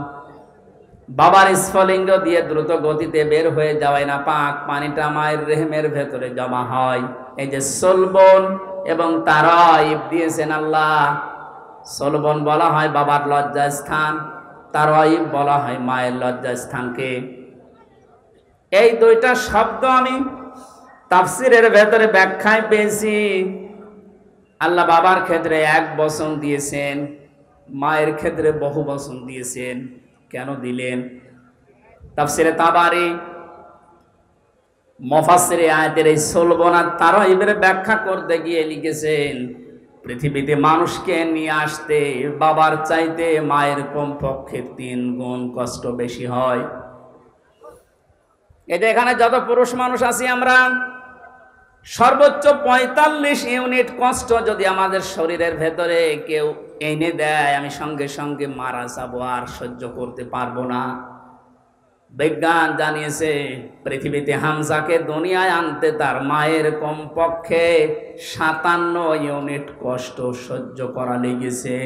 বাবার স্ফলিঙ্গ দিয়ে দ্রুত গতিতে বের হয়ে যাওয়ায় না পাক পানিটা মায়ের রেহেমের ভেতরে জমা হয়। এই যে সলবন এবং তারাইব দিয়েছেন আল্লাহ। সলবন বলা হয় বাবার লজ্জাস্থান, তারাইব বলা হয় মায়ের লজ্জাস্থানকে। এই দুইটা শব্দ আমি তাফসিরের ভেতরে ব্যাখ্যায় পেয়েছি। আল্লাহ বাবার ক্ষেত্রে এক বচন দিয়েছেন, মায়ের ক্ষেত্রে বহু বচন দিয়েছেন। কেন দিলেন? তাফসিরে তাবারি মুফাসসিরে আয়াতের এই সলবনা তারাইবের ব্যাখ্যা করতে গিয়ে লিখেছেন, পৃথিবীতে মানুষকে নিয়ে আসতে বাবার চাইতে মায়ের কমপক্ষে 3 গুণ কষ্ট বেশি হয়। এই যে এখানে যত পুরুষ মানুষ আছি আমরা, সর্বোচ্চ 45 ইউনিট কষ্ট যদি আমাদের শরীরের ভেতরে কেউ এনে দেয়, আমি সঙ্গে সঙ্গে মারা যাবো, আর সহ্য করতে পারবো না। বিজ্ঞান জানিয়েছে পৃথিবীতে হামজাকে দুনিয়ায় আনতে তার মায়ের কমপক্ষে 57 ইউনিট কষ্ট সহ্য করা লেগেছে।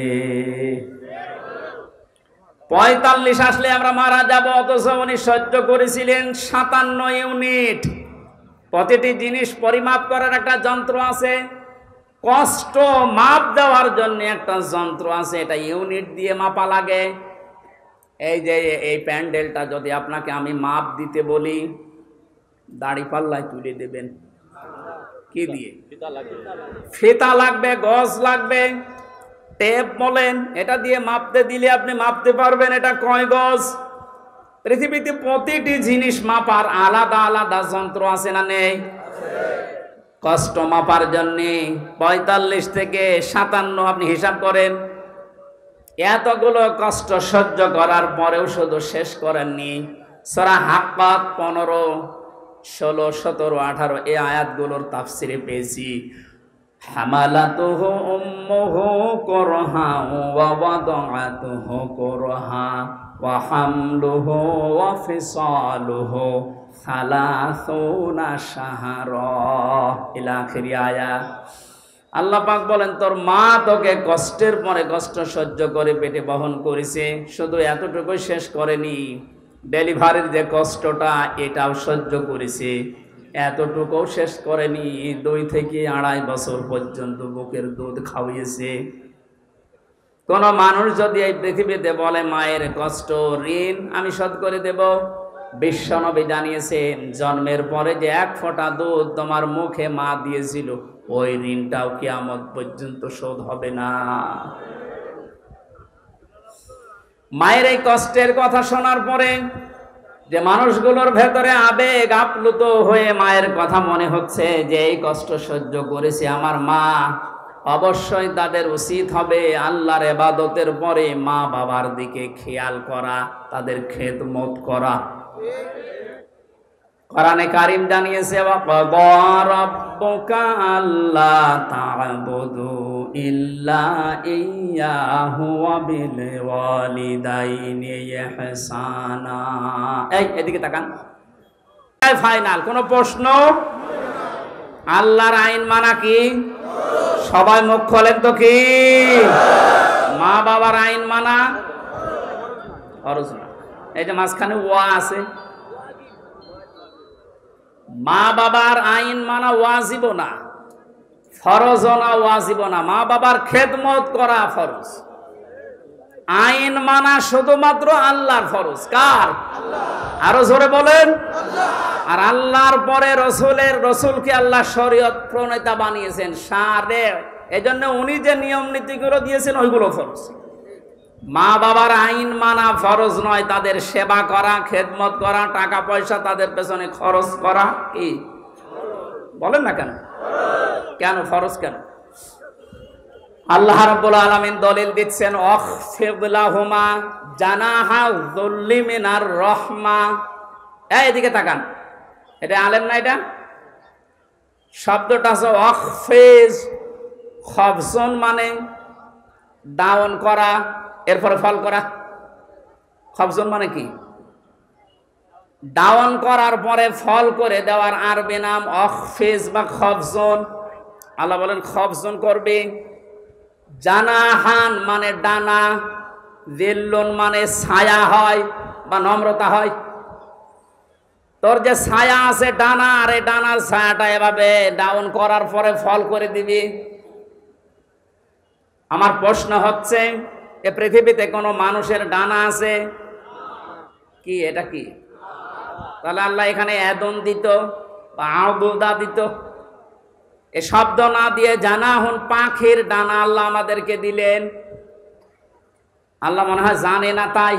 45 আসলে আমরা মারা যাব, অথচ উনি সহ্য করেছিলেন 57 ইউনিট। প্রতিটি জিনিস পরিমাপ করার একটা যন্ত্র আছে, কষ্ট মাপ দেওয়ার জন্য একটা যন্ত্র আছে, এটা ইউনিট দিয়ে মাপা লাগে। এই যে এই প্যান্ডেলটা যদি আপনাকে আমি মাপ দিতে বলি, দাড়ি পাল্লায় তুলে দেবেন কি দিয়ে? ফিতা লাগবে, গজ লাগবে, টেপ বলেন, এটা দিয়ে মাপতে দিলে আপনি মাপতে পারবেন এটা কয় গজ। পৃথিবীতে প্রতিটি জিনিস মাপার আলাদা আলাদা যন্ত্র আছে না নেই? কষ্ট মাপার জন্য 45 থেকে 57 আপনি হিসাব করেন। এতগুলো কষ্ট সহ্য করার পরেও শুধু শেষ করেননি। সূরা হাক্কাত 15, 16, 17, 18 এই আয়াতগুলোর তাফসিরে পেয়েছি, হামালাতুহু উম্মুহু কুরহা ওয়া ওয়াদাআতুহু কুরহা ওয়া হামলুহু ওয়া ফিসালুহু 30 শাহরা ইলা আখির আয়াত। আল্লাহ পাক বলেন তোর মা তোকে কষ্টের পরে কষ্ট সহ্য করে পেটে বহন করেছে। শুধু এতটুকুই শেষ করেনি, ডেলিভারির যে কষ্টটা এটাও সহ্য করেছে। এতটুকুও শেষ করেনি, 2 থেকে 2.5 বছর পর্যন্ত বুকের দুধ খাওয়িয়েছে। কোন মানুষ যদি এই পৃথিবীতে বলে মায়ের কষ্ট ঋণ আমি শোধ করে দেব, বিশ্বনবী জানিয়েছেন জন্মের পরে যে 1 ফোঁটা দুধ তোমার মুখে মা দিয়েছিল, ওই ঋণটাও কিয়ামত পর্যন্ত শোধ হবে না। মায়ের এই কষ্টের কথা শোনার পরে যে মানুষগুলোর ভেতরে আবেগ আপ্লুত হয়ে মায়ের কথা মনে হচ্ছে যে এই কষ্ট সহ্য করেছে আমার মা, অবশ্যই তাদের উচিত হবে আল্লাহর ইবাদতের পরে মা বাবার দিকে খেয়াল করা, তাদের খেদমত করা। কোরআনে কারীম জানিয়েছে ওয়াকাদা রাব্বুকা আল্লা তা'বুদু ইল্লা ইয়্যাহু ওয়া বিল ওয়ালিদাইনি ইহসানা। এদিকে তাকান। ফাইনাল কোনো প্রশ্ন? আল্লাহর আইন মানা কি? সবাই মুখ খোলেন তো কি? মা বাবার আইন মানা ফরজ না। এই যে মাঝখানে ওয়া আছে, মা বাবার আইন মানা ওয়াজিব না, ফরজ না, ওয়াজিব না। মা বাবার খেদমত করা ফরজ, আইন মানা শুধুমাত্র আল্লাহর ফরজ। কার? আরো জোরে বলেন। আর আল্লাহর পরে রসুলকে আল্লাহ শরীয়ত প্রণেতা বানিয়েছেন, সারে। এজন্য উনি যে নিয়ম নীতিগুলো দিয়েছেন ওইগুলো ফরজ। মা বাবার আইন মানা ফরজ নয়, তাদের সেবা করা, খেদমত করা, টাকা পয়সা তাদের পেছনে খরচ করা কি বলেন না কেন? কেন ফরজ? কেন? আল্লাহ রাব্বুল আলামিন দলিল দিচ্ছেন, অখফিদ লাহুমা জানাহা যুল্লি মিনার রাহমা। এদিকে তাকান, এটা আলেম না? এটা শব্দটা আছে অখফিজ, খফজন মানে ডাউন করা, এরপরে ফল করা। খফজন মানে কি? ডাউন করার পরে ফল করে দেওয়ার আরবি নাম অখফিজ বা খফজন। আল্লাহ বলেন খফজন করবে। জানাহান মানে ডানা, জিল্লুন মানে ছায়া হয় বা নম্রতা হয়। তোর যে ছায়া আছে ডানা, আর এই ডানার ছায়াটা এভাবে ডাউন করার পরে ফল করে দিবি। আমার প্রশ্ন হচ্ছে, এ পৃথিবীতে কোনো মানুষের ডানা আছে কি? এটা কি? তাহলে আল্লাহ এখানে এদন দিত বা আউদা দিত, এ শব্দ না দিয়ে জানাহুন পাখির ডানা আল্লাহ আমাদেরকে দিলেন। আল্লাহ মনে হয় জানে না তাই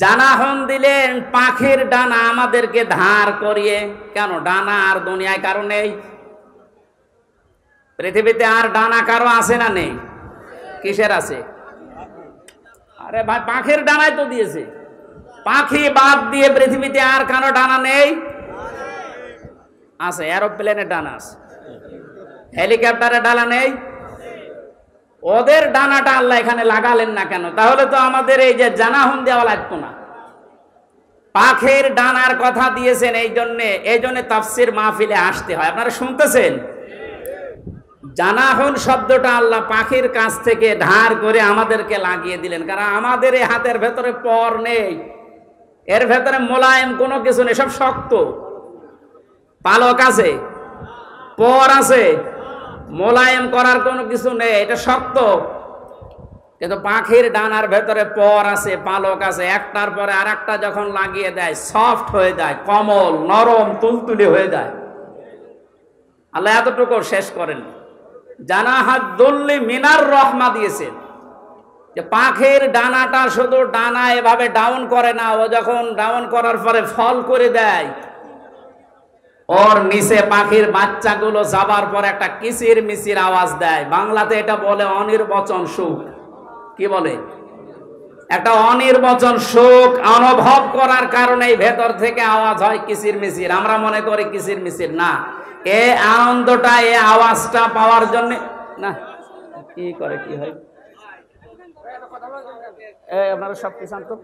জানাহুন দিলেন পাখির ডানা আমাদেরকে ধার করিয়ে। কেন? ডানা আর দুনিয়ায় কারো নেই, পৃথিবীতে আর ডানা কারো আছে না নেই? কিসের আছে? আরে ভাই পাখির ডানাই তো দিয়েছে। পাখি বাদ দিয়ে পৃথিবীতে আর কারো ডানা নেই? আছে, এরোপ্লেনের ডানা আছে, হেলিকপ্টারের ডানা নেই? ওদের ডানাটা আল্লাহ এখানে লাগালেন না কেন? তাহলে তো আমাদের এই যে জানাহুন দেওয়া লাগতো না। পাখির ডানার কথা দিয়েছেন এই জন্য তাফসীর মাহফিলে আসতে হয়। আপনারা শুনতেছেন? জানাহুন শব্দটা আল্লাহ পাখির কাছ থেকে ধার করে আমাদেরকে লাগিয়ে দিলেন, কারণ আমাদের এই হাতের ভেতরে পর নেই, এর ভেতরে মোলায়েম কোনো কিছু নেই, সব শক্ত। পালক আছে, পর আছে, মোলায়েম করার কোনো কিছু নেই, এটা শক্ত। কিন্তু পাখির ডানার ভেতরে পর আছে, পালক আছে, একটার পরে আর একটা যখন লাগিয়ে দেয় সফট হয়ে যায়, কোমল, নরম, তুলতুলে হয়ে যায়। আল্লাহ এতটুকু শেষ করেন, জানাহাত দুল্লি মিনার রহমা দিয়েছেন। যে পাখির ডানাটা শুধু ডানা এভাবে ডাউন করে না, ও যখন ডাউন করার পরে ফল করে দেয়, ওর নিচে পাখির বাচ্চাগুলো যাবার পর একটা কিচির মিচির আওয়াজ দেয়। বাংলাতে এটা বলে অনির্বচন সুখ। কি বলে? একটা অনির্বচন সুখ অনুভব করার কারণে ভেতর থেকে আওয়াজ হয় কিচির মিচির। আমরা মনে করি কিচির মিচির না, এ আনন্দটা, এ আওয়াজটা পাওয়ার জন্য না। কি করে কি হয়? আপনারা সব পিছান তো,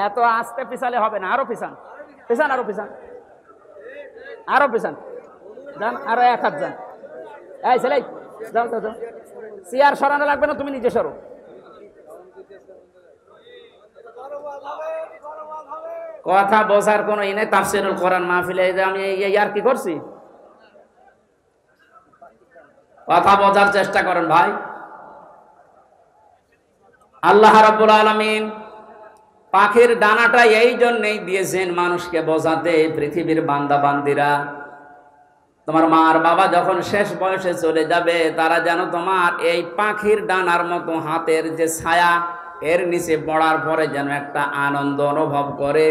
এত আস্তে পিছালে হবে না, আরো পিছান, পিছান, আরো পিছান, আরো পিছান, যান, আরো এক হাত যান। এই ছেলে যাও যাও যাও, চেয়ার সরানো লাগবে না, তুমি নিজে সরো। কথা বোঝার কোন ইনে তাফসীরুল কোরআন মাহফিলে আমি আর কি করছি? কথা বোঝার চেষ্টা করেন ভাই। আল্লাহ রাব্বুল আলামিন পাখির ডানাটা এই জন্যই দিয়েছেন মানুষকে বোঝাতে, পৃথিবীর বান্দা বান্দিরা, তোমার মা আর বাবা যখন শেষ বয়সে চলে যাবে, তারা যেন তোমার এই পাখির ডানার মতো হাতের যে ছায়া, এর নিচে পড়ার পরে যেন একটা আনন্দ অনুভব করে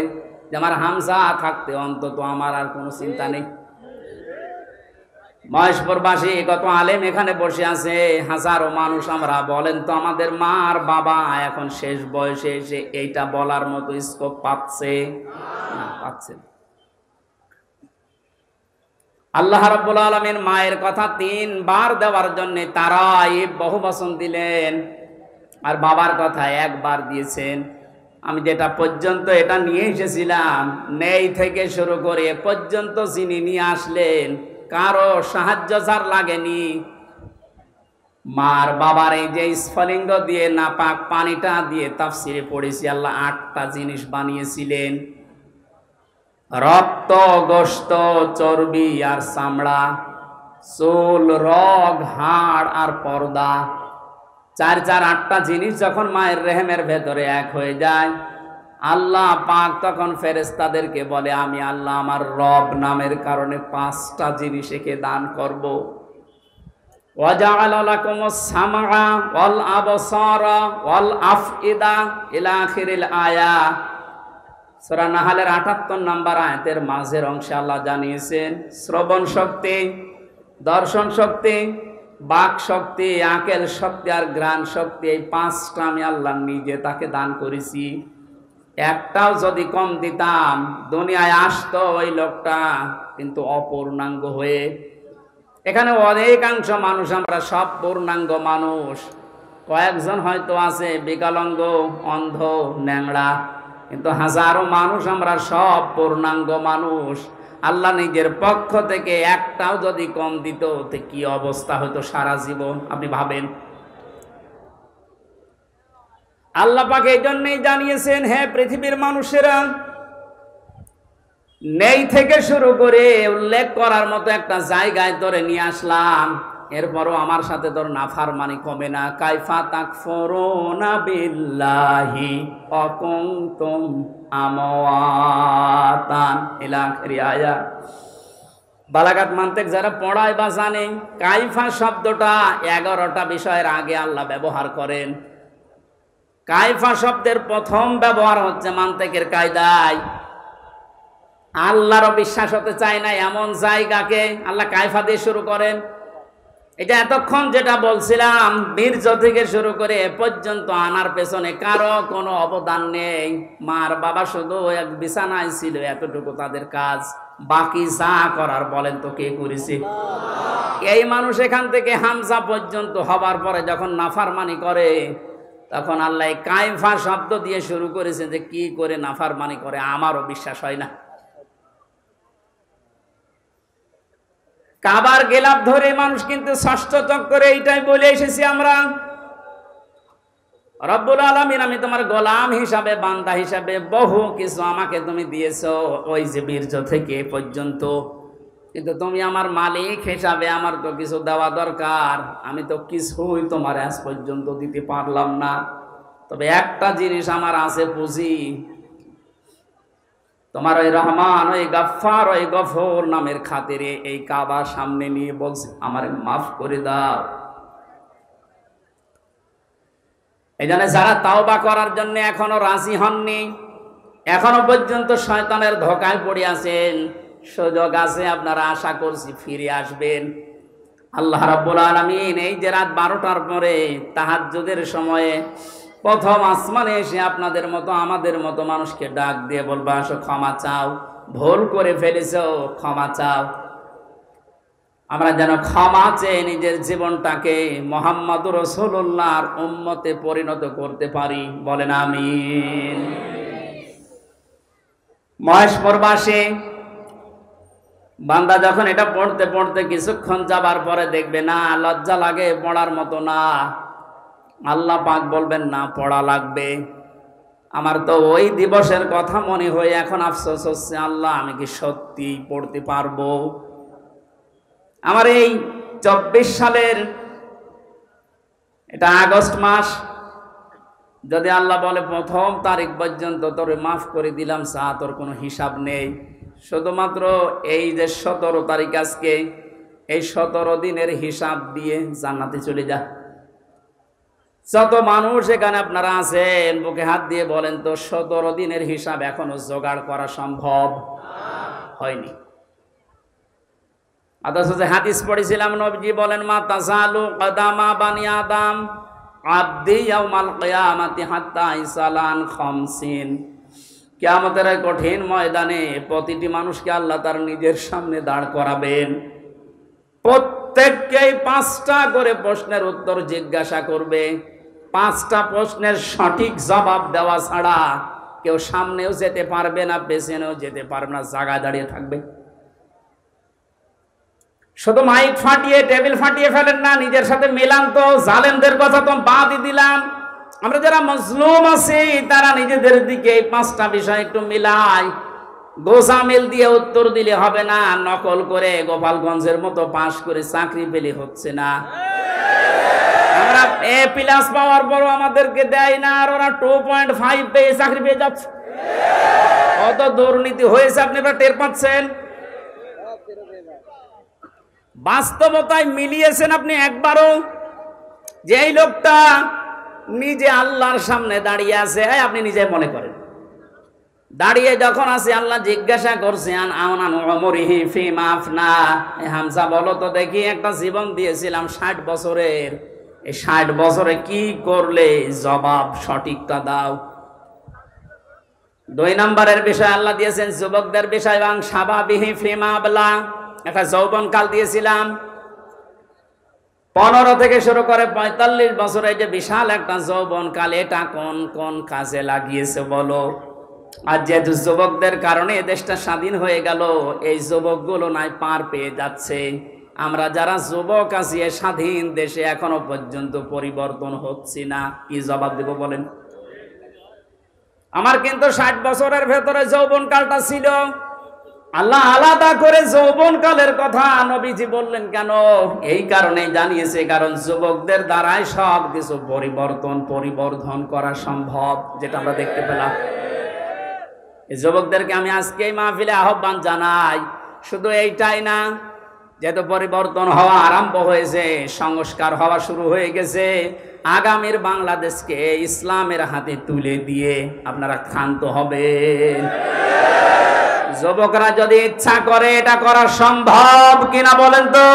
যে আমার হামজা থাকতে অন্তত আমার আর কোনো চিন্তা নেই। মহেশপুরবাসী কত আলেম এখানে বসে আছে, হাজারো মানুষ আমরা, বলেন তো আমাদের মা আর বাবা এখন শেষ বয়সে এসে এইটা বলার মতো স্কোপ পাচ্ছে না? পাচ্ছে না। আল্লাহ রাব্বুল আলামিন মায়ের কথা 3 বার দেওয়ার জন্য তারাই বহুবচন দিলেন, আর বাবার কথা 1 বার দিয়েছেন। আমি যেটা পর্যন্ত এটা নিয়ে এসেছিলাম, নেই থেকে শুরু করে এ পর্যন্ত যিনি নিয়ে আসলেন, কারো সাহায্য যার লাগেনি। মার বাবার এই যে স্ফলিঙ্গ দিয়ে নাপাক পানিটা দিয়ে তাফসিরে পড়েছি, আল্লাহ 8টা জিনিস বানিয়েছিলেন: রক্ত, গোশত, চর্বি আর চামড়া, চুল, রগ, হাড় আর পর্দা। 8টা জিনিস যখন মায়ের রেহেমের ভেতরে এক হয়ে যায়, আল্লাহ পাক তখন ফেরেশতাদেরকে বলে, আমি আল্লাহ আমার রব নামের কারণে 5টা জিনিস একে দান করব। ওয়াজআলা লাকুমুস সামআ ওয়াল আবসারা ওয়াল আফইদা ইলা আখিরিল আয়া। সূরা নাহলের 78 নম্বর আয়াতের মাঝের অংশে আল্লাহ জানিয়েছেন, শ্রবণ শক্তি, দর্শন শক্তি, বাক শক্তি, আকেল শক্তি আর ঘ্রাণ শক্তি, এই 5টা আমি আল্লাহ নিজে তাকে দান করেছি। একটাও যদি কম দিতাম, দুনিয়ায় আসতো ওই লোকটা কিন্তু অপূর্ণাঙ্গ হয়ে। এখানে অনেকাংশ মানুষ, আমরা সব পূর্ণাঙ্গ মানুষ। কয়েকজন হয়তো আছে বিকলাঙ্গ, অন্ধ, ন্যাংড়া, কিন্তু হাজারো মানুষ আমরা সব পূর্ণাঙ্গ মানুষ। আল্লাহ নিজের পক্ষ থেকে একটাও যদি কম দিত, তো কি অবস্থা হতো সারা জীবন আপনি ভাবেন। আল্লাহ পাক এই জন্যই জানিয়েছেন, হে পৃথিবীর মানুষেরা, নেই থেকে শুরু করে উল্লেখ করার মতো একটা জায়গায় ধরে নিয়ে আসলাম, এরপরও আমার সাথে তোর নাফরমানি কমে না। কাইফা তাকফুরুনা বিল্লাহি ওয়া কুনতুম আমওয়াতান ইলা আখিরি আয়াত। বালাগাত মান্তিক যারা পড়ায় বা জানে, কাইফা শব্দটা 11টা বিষয়ের আগে আল্লাহ ব্যবহার করেন। কাইফা শব্দের প্রথম ব্যবহার হচ্ছে মান্তিকের কায়দায়। আল্লাহরও বিশ্বাস হতে চায় না এমন জায়গাকে আল্লাহ কাইফা দিয়ে শুরু করেন। এটা এতক্ষণ যেটা বলছিলাম, বীর্য থেকে শুরু করে এ পর্যন্ত আনার পেছনে কারো কোনো অবদান নেই। মার বাবা শুধু এক বিছানায় ছিল, এতটুকু তাদের কাজ। বাকি যা করার বলেন তো কে করেছে? এই মানুষ এখান থেকে হামজা পর্যন্ত হবার পরে যখন নাফরমানি করে, তখন আল্লাহ কাইফা শব্দ দিয়ে শুরু করেছে যে কি করে নাফরমানি করে আমারও বিশ্বাস হয় না। কাবার গেলাপ ধরে মানুষ কিন্তু ষষ্ঠ চক্করে এইটাই বলে এসেছি আমরা, রব্বুল আলামিন, আমি তোমার গোলাম হিসাবে, বান্দা হিসাবে বহু কিছু আমাকে তুমি দিয়েছো, ওই যে বীর্য থেকে পর্যন্ত, কিন্তু তুমি আমার মালিক হিসাবে আমার তো কিছু দেওয়া দরকার। আমি তো কিছুই তোমার আজ পর্যন্ত দিতে পারলাম না। তবে একটা জিনিস আমার আছে, পুঁজি। তোমার ওই রহমান, ওই গাফফার, ওই গফর নামের খাতিরে এই কাবার সামনে নিয়ে বলছে, আমারে মাফ করে দাও। এই জন্য যারা তাওবা করার জন্য এখনো রাজি হননি, এখনো পর্যন্ত শয়তানের ধোঁকায় পড়ে আছেন, সুযোগ আছে, আপনারা আশা করছি ফিরে আসবেন। আল্লাহ রাব্বুল আলামিন এই যে রাত 12টার পরে তাহাজ্জুদের সময়ে প্রথম আসমানে এসে আপনাদের মতো আমাদের মতো মানুষকে ডাক দিয়ে বলবা, আসো ক্ষমা চাও, ভুল করে ফেলেছো, ক্ষমা চাও। আমরা যেন ক্ষমা চেয়ে নিজের জীবনটাকে মুহাম্মদুর রাসূলুল্লাহর উম্মতে পরিণত করতে পারি, বলেন আমিন। মহেশপুরবাসী বান্দা যখন এটা পড়তে পড়তে কিছুক্ষণ যাবার পরে দেখবে না লজ্জা লাগে, পড়ার মতো না, আল্লাহ পাক বলবেন না পড়া লাগবে। আমার তো ওই দিবসের কথা মনে হয়ে এখন আফসোস হচ্ছে, আল্লাহ আমি কি সত্যি পড়তে পারবো? আমার এই 24 সালের এটা আগস্ট মাস, যদি আল্লাহ বলে প্রথম তারিখ পর্যন্ত তোরে মাফ করে দিলাম, চা তোর কোনো হিসাব নেই, শুধুমাত্র এই যে 17 তারিখ আজকে, এই 17 দিনের হিসাব দিয়ে জান্নাতে চলে যা। যত মানুষ এখানে আপনারা আছেন, বুকে হাত দিয়ে বলেন তো 17 দিনের হিসাব এখনো জোগাড় করা সম্ভব হয়নি। অথচ যে হাদিস পড়েছিলাম, নবীজি বলেন, মা তাজালু কদামা বানি আদম আবদি ইয়াউমাল কিয়ামাতি হাত্তা ইসালান খামসিন। কিয়ামতের কঠিন ময়দানে প্রতিটি মানুষকে আল্লাহ তার নিজের সামনে দাঁড় করাবেন। প্রত্যেককেই 5টা করে প্রশ্নের উত্তর জিজ্ঞাসা করবে। 5টা প্রশ্নের সঠিক জবাব দেওয়া ছাড়া কেউ সামনেও যেতে পারবে না, পেছনেও যেতে পারবে না, জায়গায় দাঁড়িয়ে থাকবে। শুধু মাইক ফাটিয়ে টেবিল ফাটিয়ে ফেলেন না, নিজের সাথে মেলান তো। জালেমদের কথা তো বাদই দিলাম, আমরা যারা মজলুম আছি তারা নিজেদের দিকে এই 5টা বিষয় একটু মিলাই। গোজামিল দিয়ে উত্তর দিলে হবে না, নকল করে গোপালগঞ্জের মতো পাশ করে চাকরি পেলে হচ্ছে না। আমরা A+ পাওয়ার পরও আমাদেরকে দেয় না, আর ওরা 2.5 পেয়ে চাকরি পেয়ে যাচ্ছে। কত দুর্নীতি হয়েছে আপনি টের পাচ্ছেন? বাস্তবতায় মিলিয়েছেন আপনি একবারও? যে এই লোকটা নিজে আল্লাহর সামনে দাঁড়িয়ে আছে, আপনি নিজে মনে করেন দাঁড়িয়ে যখন আছে, আল্লাহ জিজ্ঞাসা করছেন হামজা বলো তো দেখি, একটা জীবন দিয়েছিলাম 60 বছরের, এই 60 বছরে কি করলে, জবাব সঠিকটা দাও। 2 নম্বরের বিষয় আল্লাহ দিয়েছেন যুবকদের বিষয়, এবং সাবাবিহি ফিমা আবলা, একটা যৌবনকাল দিয়েছিলাম 15 থেকে শুরু করে 45 বছর, এই যে বিশাল একটা যৌবনকাল, এটা কোন কোন কাজে লাগিয়েছে বলো। আর যেহেতু যুবকদের কারণে দেশটা স্বাধীন হয়ে গেল, এই যুবকগুলো নাই পার পেয়ে যাচ্ছে। আমরা যারা যুবক আছি এই স্বাধীন দেশে এখনো পর্যন্ত পরিবর্তন হচ্ছে না, কি জবাব দেব বলেন? আমার কিন্তু 60 বছরের ভেতরে যৌবনকালটা ছিল। আল্লাহ আলাদা করে যৌবনকালের কথা নবীজি বললেন কেন? এই কারণে জানিয়েছে, কারণ যুবকদের দ্বারাই সব কিছু পরিবর্ধন করা সম্ভব, যেটা আমরা দেখতে পেলাম। এই যুবকদেরকে আমি আজকে এই মাহফিলে আহ্বান জানাই, শুধু এইটাই না, যেহেতু পরিবর্তন হওয়া আরম্ভ হয়েছে, সংস্কার হওয়া শুরু হয়ে গেছে, আগামীর বাংলাদেশকে ইসলামের হাতে তুলে দিয়ে আপনারা ক্ষান্ত হবেন। যুবকরা যদি ইচ্ছা করে এটা করা সম্ভব কিনা বলেন তো?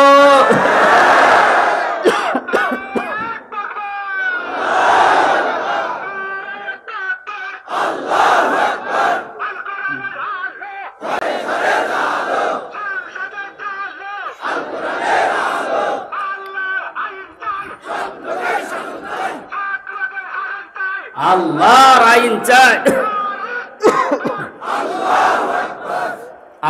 আল্লাহর আইন চাই।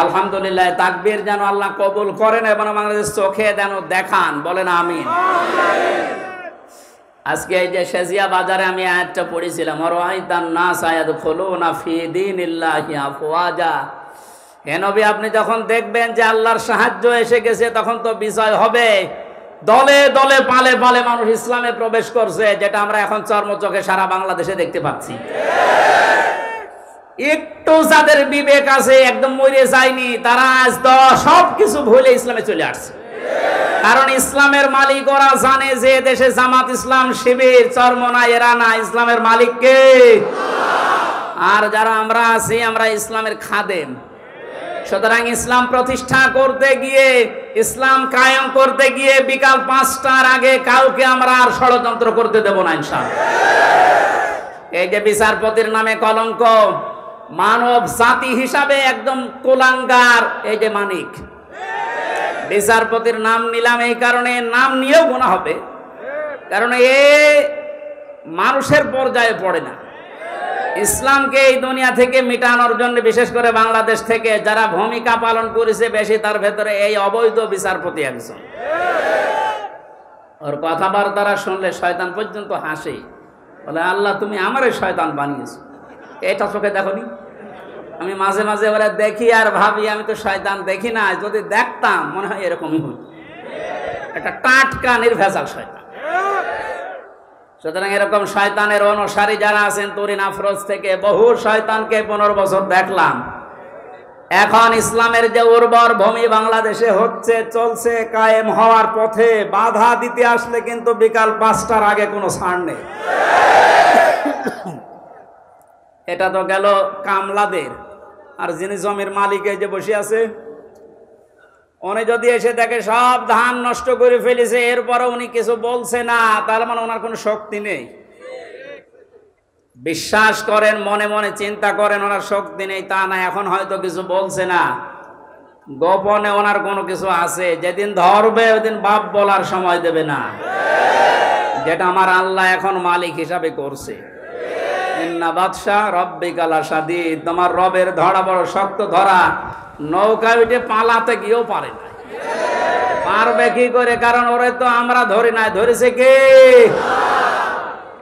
আলহামদুলিল্লাহ, তাকবীর যেন আল্লাহ কবুল করেন এবং বাংলাদেশ চোখে যেন দেখান, বলেন আমিন। আজকে এই যে শেজিয়া বাজারে আমি আয়াতটা পড়েছিলাম, রাআইতান নাস ইয়াদখুলুনা ফি দীনিল্লাহি আফওয়াজা। হে নবী, আপনি যখন দেখবেন যে আল্লাহর সাহায্য এসে গেছে, তখন তো বিজয় হবে। দলে দলে পালে পালে মানুষ ইসলামে প্রবেশ করছে, যেটা আমরা এখন চর্মচোখে সারা বাংলাদেশে দেখতে পাচ্ছি। একটু যাদের বিবেক আছে, একদম মরে যায়নি, তারা আজ সব কিছু ভুলে ইসলামে চলে আসছে। কারণ ইসলামের মালিক ওরা জানে যে দেশে জামাত ইসলাম, শিবির, চরমনা, এরা না, ইসলামের মালিক কে? আর যারা আমরা আছি, আমরা ইসলামের খাদেম। সুতরাং ইসলাম প্রতিষ্ঠা করতে গিয়ে, ইসলাম কায়েম করতে গিয়ে বিকাল 5টার আগে কাউকে আমরা আর ষড়যন্ত্র করতে দেব না ইনশাআল্লাহ। এই যে বিচারপতির নামে কলঙ্ক, মানব জাতি হিসাবে একদম কুলাঙ্গার, এই যে মানিক, বিচারপতির নাম নিলাম এই কারণে, নাম নিয়েও গুনাহ হবে, কারণ এ মানুষের পর্যায়ে পড়ে না। ইসলামকে এই দুনিয়া থেকে মিটানোর জন্য, বিশেষ করে বাংলাদেশ থেকে যারা ভূমিকা পালন করেছে বেশি, তার ভেতরে এই অবৈধ বিচারপতি একজন। ওর কথাবার্তা শুনলে শয়তান পর্যন্ত হাসে, বলে আল্লাহ তুমি আমারে শয়তান বানিয়েছো। এটা চোখে দেখনি? আমি মাঝে মাঝে ওরা দেখি আর ভাবি, আমি তো শয়তান দেখি না, যদি দেখতাম মনে হয় এরকমই হতো। একটা টাটকা নির্ভেজাল শয়তান। সুতরাং এরকম শয়তানের অনুসারী যারা আছেন, তরিন আফরোজ থেকে বহু শয়তানকে 15 বছর দেখলাম। এখন ইসলামের যে উর্বর ভূমি বাংলাদেশে হচ্ছে, চলছে, কায়েম হওয়ার পথে, বাধা দিতে আসলে কিন্তু বিকাল 5টার আগে কোনো ছাড় নেই। এটা তো গেল কামলাদের। আর যিনি জমির মালিক এই যে বসে আছে, উনি যদি এসে দেখে সব ধান নষ্ট করে ফেলেছে, এরপরে উনি কিছু বলছে না, তাহলে মানে ওনার কোনো শক্তি নেই। বিশ্বাস করেন, মনে মনে চিন্তা করেন ওনার শক্তি নেই তা না, এখন হয়তো কিছু বলছে না, গোপনে ওনার কোনো কিছু আছে। যেদিন ধরবে ওইদিন বাপ বলার সময় দেবে না। যেটা আমার আল্লাহ এখন মালিক হিসাবে করছে। ইন্না বাদশা রব্বিকা লাশাদীদ, তোমার রবের ধরা বড় শক্ত ধরা। নৌকা উঠে পালাতে গিয়েও পারে না। পারবে কি করে? কারণ ওরে তো আমরা ধরি নাই, ধরেছে কে?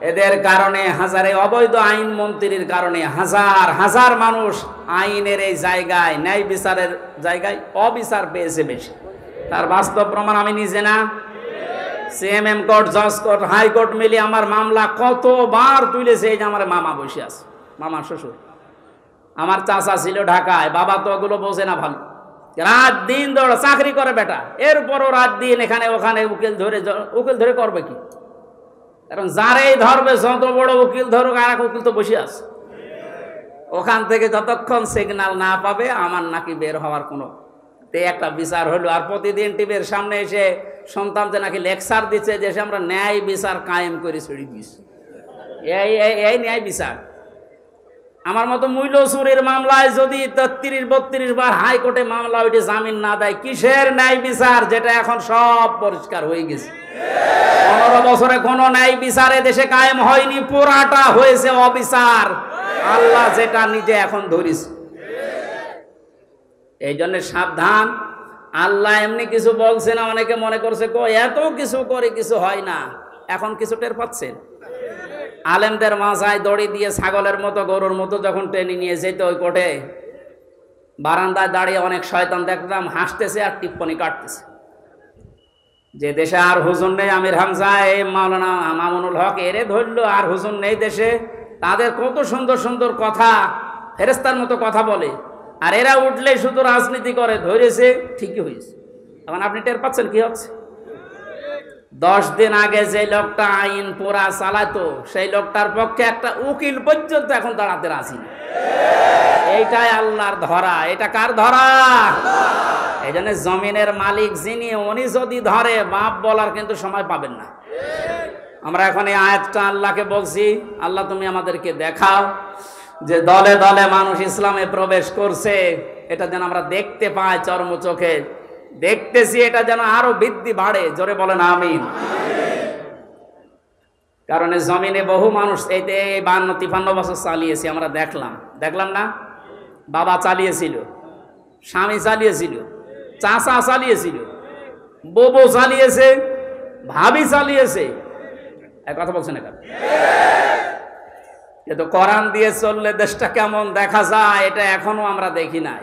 এদের কারণে হাজারে অবৈধ আইন মন্ত্রীর কারণে হাজার হাজার মানুষ আইনের এই জায়গায়, ন্যায় বিচারের জায়গায় অবিচার পেয়েছে বেশি। তার বাস্তব প্রমাণ আমি নিজে না, সিএমএম কোর্ট, জজ কোর্ট, হাইকোর্ট মিলিয়ে আমার মামলা কতবার তুলেছে। এই যে আমার মামা বসে আছে, মামা শ্বশুর, আমার চাচা ছিল ঢাকায়, বাবা তো ওগুলো বোঝে না ভালো, রাত দিন দৌড় চাকরি করে বেটা, এরপরও রাত দিন এখানে ওখানে উকিল ধরে করবে কি? কারণ যারাই ধরবে, যত বড় উকিল ধরুক, আর এক উকিল তো বসে আছে ওখান থেকে, যতক্ষণ সিগন্যাল না পাবে আমার নাকি বের হওয়ার কোনো একটা বিচার হলো। আর প্রতিদিন টিভির সামনে এসে সন্তান যে নাকি লেকচার দিচ্ছে যে আমরা ন্যায় বিচার কায়েম করে ছেড়ে দিয়েছি। এই ন্যায় বিচার। আমার মতো মূল্য চুরির মামলায় যদি 33-32 বার হাইকোর্টে মামলা ওইটি জামিন না দেয়, কিসের ন্যায় বিচার? যেটা এখন সব পরিষ্কার হয়ে গেছে। 15 বছরে কোনো ন্যায় বিচার দেশে কায়েম হয়নি, পুরাটা হয়েছে অবিচার। আল্লাহ যেটা নিজে এখন ধরিছে। এই জন্য সাবধান। আল্লাহ এমনি কিছু বলছে না, অনেকে মনে করছে এত কিছু করে কিছু হয় না। এখন কিছু টের পাচ্ছেন? আলেমদের মাথায় দড়ি দিয়ে ছাগলের মতো, গরুর মতো যখন টেনে নিয়ে যেত ওই কোর্টে, বারান্দায় দাঁড়িয়ে অনেক শয়তান দেখতাম হাসতেছে আর টিপ্পনি কাটতেছে। যে দেশে আর হুজুর নেই, আমির হামজা, এই মাওলানা মামুনুল হক, এরে ধরলো, আর হুজুর নেই দেশে। তাদের কত সুন্দর সুন্দর কথা, ফেরেস্তার মতো কথা বলে, আর এরা উঠলে শুধু রাজনীতি করে। ধরেছে, ঠিকই হয়েছে। এখন আপনি টের পাচ্ছেন কি হচ্ছে? 10 দিন আগে যে লোকটা আইন পুরা চালাতো, সেই লোকটার পক্ষে একটা উকিল পর্যন্ত এখন দাঁড়াতে রাজি না। এইটাই আল্লাহর ধরা। এটা কার ধরা? এই জন্য জমিনের মালিক যিনি, উনি যদি ধরে, বাপ বলার কিন্তু সময় পাবেন না। আমরা এখন এই আয়াতটা আল্লাহকে বলছি, আল্লাহ তুমি আমাদেরকে দেখাও যে দলে দলে মানুষ ইসলামে প্রবেশ করছে। এটা যেন আমরা দেখতে পাই, চর্ম চোখে দেখতেছি, এটা যেন আরো বৃদ্ধি বাড়ে। জোরে বলেন আমিন। কারণ জমিনে বহু মানুষ এইতে 52-53 বছর চালিয়েছে, আমরা দেখলাম না? বাবা চালিয়েছিল, স্বামী চালিয়েছিল, চাচা চালিয়েছিল, বউ চালিয়েছে, ভাবি চালিয়েছে। এক কথা বলছেন না? কিন্তু কোরআন দিয়ে চললে দেশটা কেমন দেখা যায়, এটা এখনো আমরা দেখি নাই।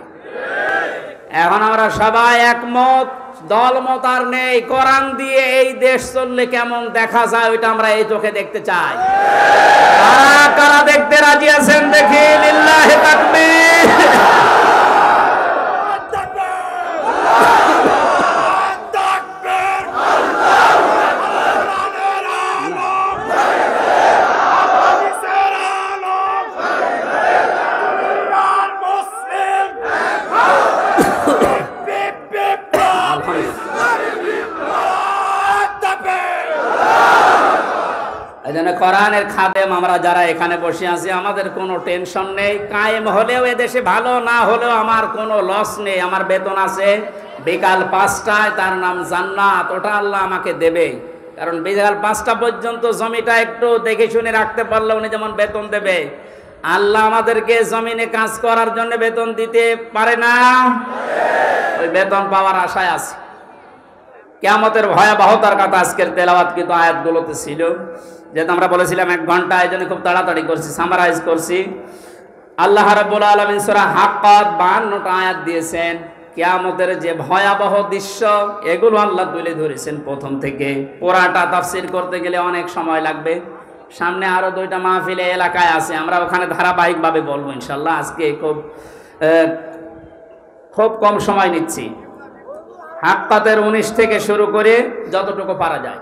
এখন আমরা সবাই একমত, দলমত আর নেই। কোরআন দিয়ে এই দেশ চললে কেমন দেখা যায়, ওইটা আমরা এই চোখে দেখতে চাই। কারা কারা দেখতে রাজি আছেন দেখি? লিল্লাহি তাকবীর। কোরআনের খাদেম আমরা যারা এখানে বসে আছি, আমাদের কোনো টেনশন নেই। কায়েম হলেও এদেশে ভালো, না হলেও আমার কোনো লস নেই। আমার বেতন আছে বিকাল 5টায়, তার নাম জান্নাত। ওটা আল্লাহ আমাকে দেবে। কারণ বিকাল 5টা পর্যন্ত জমিটা একটু দেখে শুনে রাখতে পারলে উনি যেমন বেতন দেবে। আল্লাহ আমাদেরকে জমিনে কাজ করার জন্য বেতন দিতে পারে না, ওই বেতন পাওয়ার আশায় আছে। কিয়ামতের ভয়াবহতার কথা আজকের তেলাওয়াতকৃত আয়াতগুলোতে ছিল। যেহেতু আমরা বলেছিলাম 1 ঘন্টা, এই জন্য খুব তাড়াতাড়ি করছি, সামারাইজ করছি। আল্লাহ রাব্বুল আলামিন সূরা হাক্কাত 52টা আয়াত দিয়েছেন। কিয়ামতের যে ভয়াবহ দৃশ্য, এগুলো আল্লাহ তুলে ধরেছেন প্রথম থেকে। পুরাটা তাফসীর করতে গেলে অনেক সময় লাগবে। সামনে আরো 2টা মাহফিলে এলাকায় আছে, আমরা ওখানে ধারাবাহিকভাবে বলবো ইনশাআল্লাহ। আজকে খুব কম সময় নিচ্ছি। হাক্কাতের 19 থেকে শুরু করে যতটুকু পারা যায়।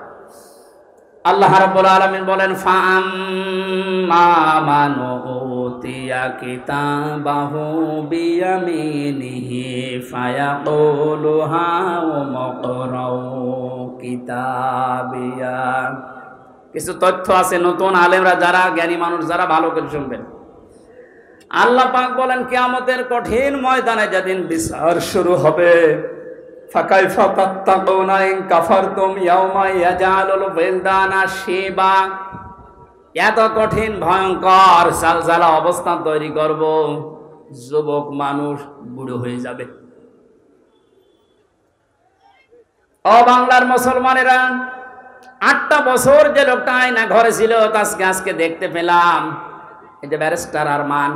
আল্লাহ রাব্বুল আলামিন বলেন, ফাআম্মা মান উতিয়া কিতাবাহু বিয়ামিনিহি ফায়াকুলু হাউমুকরাউ কিতাবিয়া। কিছু তথ্য আছে নতুন, আলেমরা যারা, জ্ঞানী মানুষ যারা, ভালো করে শুনবেন। আল্লাহ পাক বলেন, কিয়ামতের কঠিন ময়দানে যেদিন বিচার শুরু হবে, ফাকাইফা তাত্তাকুনা ইন কাফারতুম ইয়াওমা ইয়াজালুল বিলদানা শিবা। এত কঠিন ভয়ঙ্কর সালসালা অবস্থা তৈরি করব, যুবক মানুষ বুড়ো হয়ে যাবে। ও বাংলার মুসলমানেরা, 8টা বছর যে লোকটা আয়না ঘরে ছিল আজকে দেখতে পেলাম। এই যে ব্যারিস্টার আরমান,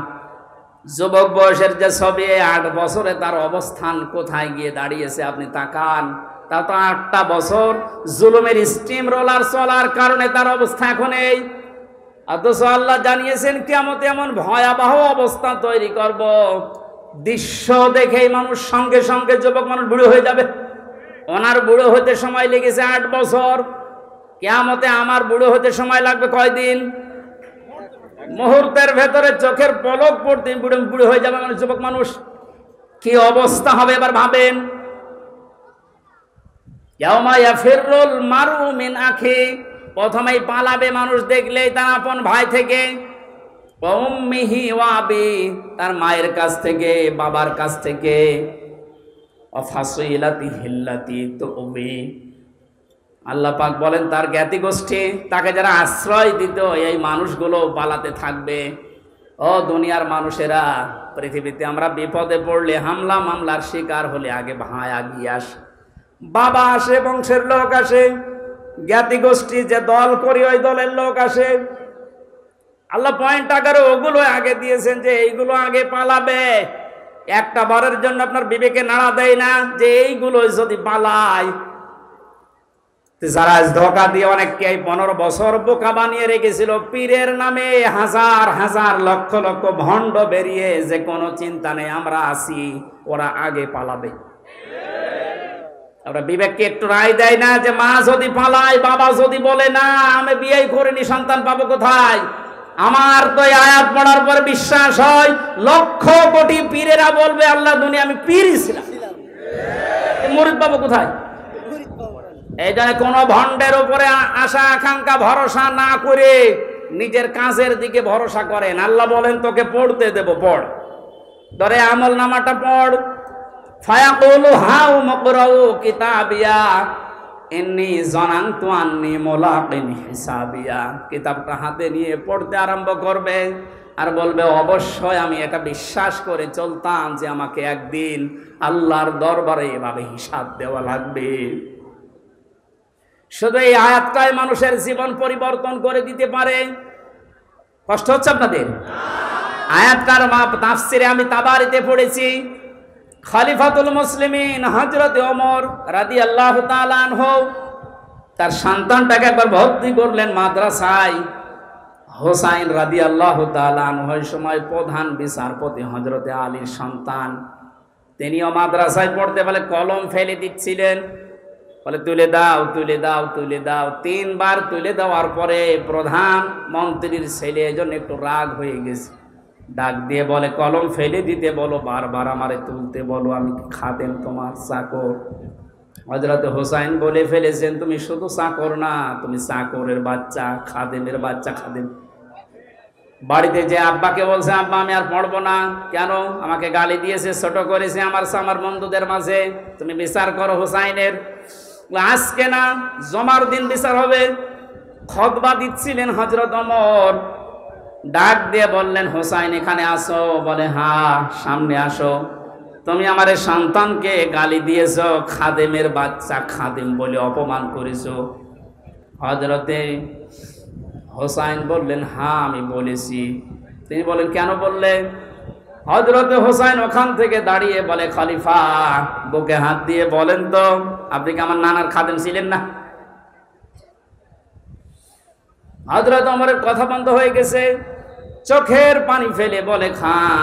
যুবক বয়সের যে ছবি, 8 বছরে তার অবস্থান কোথায় গিয়ে দাঁড়িয়েছে আপনি তাকান। তা তো 8টা বছর জুলুমের স্টিম রোলার চলার কারণে তার অবস্থা এখন এই। অথচ আল্লাহ জানিয়েছেন কিয়ামতে এমন ভয়াবহ অবস্থা তৈরি করব, দৃশ্য দেখেই মানুষ সঙ্গে সঙ্গে যুবক মানুষ বুড়ো হয়ে যাবে। ওনার বুড়ো হতে সময় লেগেছে 8 বছর, কিয়ামতে আমার বুড়ো হতে সময় লাগবে কয়দিন? মুহূর্তের ভেতরে চোখের পলক পড়তে বুড়ো হয়ে যাবে মানে যুবক মানুষ। কি অবস্থা হবে এবার ভাবেন। ইয়াউমা ইয়াফিরুল মারউ মিন আখি, প্রথমেই পালাবে মানুষ দেখলেই তার আপন ভাই থেকে। ওয়া উম্মিহি ওয়া আবি, তার মায়ের কাছ থেকে, বাবার কাছ থেকে। ওয়া ফাসিলাতিহি আল্লাতী তুবি, আল্লাহ পাক বলেন তার জ্ঞাতি গোষ্ঠী, তাকে যারা আশ্রয় দিত, এই মানুষগুলো পালাতে থাকবে। ও দুনিয়ার মানুষেরা, পৃথিবীতে আমরা বিপদে পড়লে, হামলা মামলার শিকার হলে আগে ভাই আগিয়ে আসে, বাবা আসে, বংশের লোক আসে, জ্ঞাতি গোষ্ঠী যে দল করি ওই দলের লোক আসে। আল্লাহ পয়েন্ট আকারে ওগুলো আগে দিয়েছেন যে এইগুলো আগে পালাবে। একটা বারের জন্য আপনার বিবেকে নাড়া দেয় না যে এইগুলো যদি পালায়। যারা ধোকা দিয়ে অনেককে 15 বছর বোকা বানিয়ে রেখেছিল, পীরের নামে হাজার হাজার লক্ষ লক্ষ ভণ্ড বেরিয়ে, যে কোনো চিন্তা নেই আমরা আছি, ওরা আগে পালাবে। আমরা বিবেককে একটু রায় দেয় না যে মা যদি পালায়, বাবা যদি বলে না আমি বিয়ে করিনি, সন্তান পাবো কোথায়? আমার তো এই আয়াত পড়ার পর বিশ্বাস হয় লক্ষ কোটি পীরেরা বলবে আল্লাহ দুনিয়া আমি পীরই ছিলাম, মুরিদ পাবো কোথায়? এই জন্য কোন ভণ্ডের উপরে আশা আকাঙ্ক্ষা ভরসা না করে নিজের কাজের দিকে ভরসা করেন। আল্লাহ বলেন তোকে পড়তে দেব, পড়, ধরে আমল নামাটা পড়। ফায়াকুলু হাউ মুকরাউ কিতাবিয়া ইন্নী যানানতু আন্নী মুলাকিন হিসাবিয়া, কিতাবটা হাতে নিয়ে পড়তে আরম্ভ করবে আর বলবে অবশ্যই আমি এটা বিশ্বাস করে চলতাম যে আমাকে একদিন আল্লাহর দরবারে এভাবে হিসাব দেওয়া লাগবে। শুধু এই আয়াতটাই মানুষের জীবন পরিবর্তন করে দিতে পারে। কষ্ট হচ্ছে আপনাদের? আয়াতটার তাফসিরে আমি তাবারিতে পড়েছি, খলিফাতুল মুসলিমিন হযরত ওমর রাদিয়াল্লাহু তাআলা আনহু তার সন্তানটাকে একবার ভর্তি করলেন মাদ্রাসায়। হোসাইন রাদিয়াল্লাহু তাআলা আনহু ওই সময় প্রধান বিচারপতি হযরত আলীর সন্তান, তিনিও মাদ্রাসায় পড়তে বলে কলম ফেলে দিচ্ছিলেন, বলে তুলে দাও তুলে দাও তুলে দাও। 3 বার তুলে দেওয়ার পরে প্রধান মন্ত্রীর ছেলে এজন্য একটু রাগ হয়ে গেছে, ডাক দিয়ে বলে কলম ফেলে দিতে বলো, বারবার আমারে তুলতে বলো, আমি খাদেম তোমার চাকর। হযরত হোসাইন বলে ফেলেছেন তুমি শুধু চাকর না, তুমি চাকরের বাচ্চা, খাদেমের বাচ্চা। খাদেম বাড়িতে যে আব্বাকে বলছে আব্বা আমি আর পড়বো না, কেন? আমাকে গালি দিয়েছে, ছোট করেছে আমার বন্ধুদের মাঝে, তুমি বিচার করো হোসাইনের। আজকে না, জমার দিন বিচার হবে। খুতবা দিচ্ছিলেন হযরত ওমর, ডাক দিয়ে বললেন হোসাইন এখানে আসো, বলে হ্যাঁ সামনে আসো। তুমি আমার সন্তানকে গালি দিয়েছো, খাদেমের বাচ্চা, খাদেম বলে অপমান করেছো। হযরতে হোসাইন বললেন হ্যাঁ আমি বলেছি। তিনি বলেন কেন বললে? হযরতে হোসাইন ওখান থেকে দাঁড়িয়ে বলে খলিফা বুকে হাত দিয়ে বলেন তো আপনি কি আমার নানার খাদেম ছিলেন না? হযরত ওমরের কথা বন্ধ হয়ে গেছে, চোখের পানি ফেলে বলে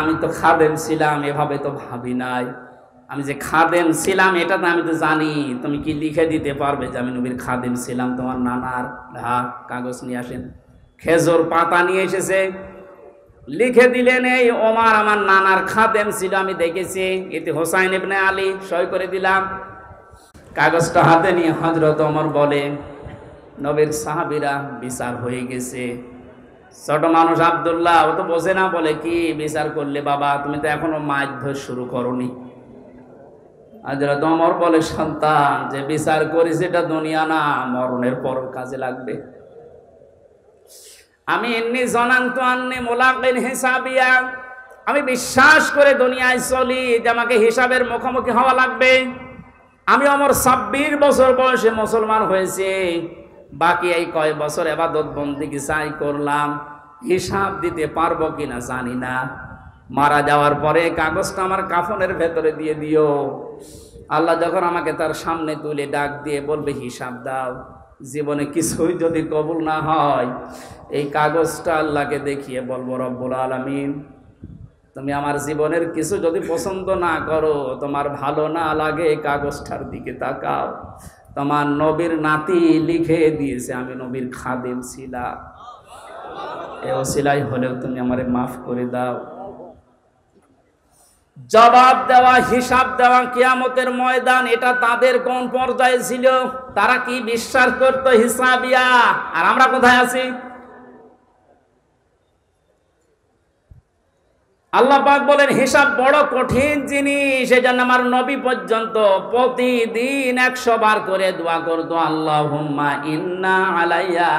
আমি তো খাদেম ছিলাম, এভাবে তো ভাবি নাই। আমি যে খাদেম ছিলাম এটা তো আমি তো জানি, তুমি কি লিখে দিতে পারবে যে আমি নবীর খাদেম ছিলাম তোমার নানার? হ্যাঁ, কাগজ নিয়ে আসেন। খেজুর পাতা নিয়ে এসেছে, লিখে দিলেন এই ওমর আমার নানার খাদেম ছিল, আমি দেখেছি, এতে হোসাইন ইবনে আলী, সই করে দিলাম। কাগজটা হাতে নিয়ে হযরত ওমর বলে নবীর সাহাবীরা বিচার হয়ে গেছে। ছোট মানুষ আব্দুল্লাহ ও তো বোঝে না, বলে কি বিচার করলে বাবা? তুমি তো এখনো মাছ ধর শুরু করনি। হযরত ওমর বলে, সন্তান, যে বিচার করিস এটা দুনিয়া না, মরণের পর কাজে লাগবে। আমি ইন্নী জানান্তু আন্নী মুলাকিন হিসাবিয়া, আমি বিশ্বাস করে দুনিয়ায় চলি যে আমাকে হিসাবের মুখোমুখি হওয়া লাগবে। আমি ওমর 26 বছর বয়সে মুসলমান হয়েছি, বাকি এই কয় বছর ইবাদত বন্দেগী চাই করলাম, হিসাব দিতে পারবো কিনা জানি না। মারা যাওয়ার পরে কাগজটা আমার কাফনের ভেতরে দিয়ে দিও। আল্লাহ যখন আমাকে তার সামনে তুলে ডাক দিয়ে বলবে হিসাব দাও, জীবনে কিছুই যদি কবুল না হয়, এই কাগজটা আল্লাহকে দেখিয়ে বলবো, রব্বুল আলামিন, তুমি আমার জীবনের কিছু যদি পছন্দ না করো, তোমার ভালো না লাগে, কাগজটার দিকে তাকাও, তোমার নবীর নাতি লিখে দিয়েছে আমি নবীর খাদেম ছিলাম, এ ওসিলাই হলেও তুমি আমারে মাফ করে দাও। জবাব দেওয়া, হিসাব দেওয়া কিয়ামতের ময়দান, এটা তাদের কোন পর্যায়ে ছিল? তারা কি বিশ্বাস করত হিসাবিয়া? আর আমরা কোথায় আছি? আল্লাহ পাক বলেন হিসাব বড় কঠিন জিনিস, এজন্য আমার নবী পর্যন্ত প্রতিদিন 100 বার করে দোয়া করতো, আল্লাহুম্মা ইন্না আলাইয়া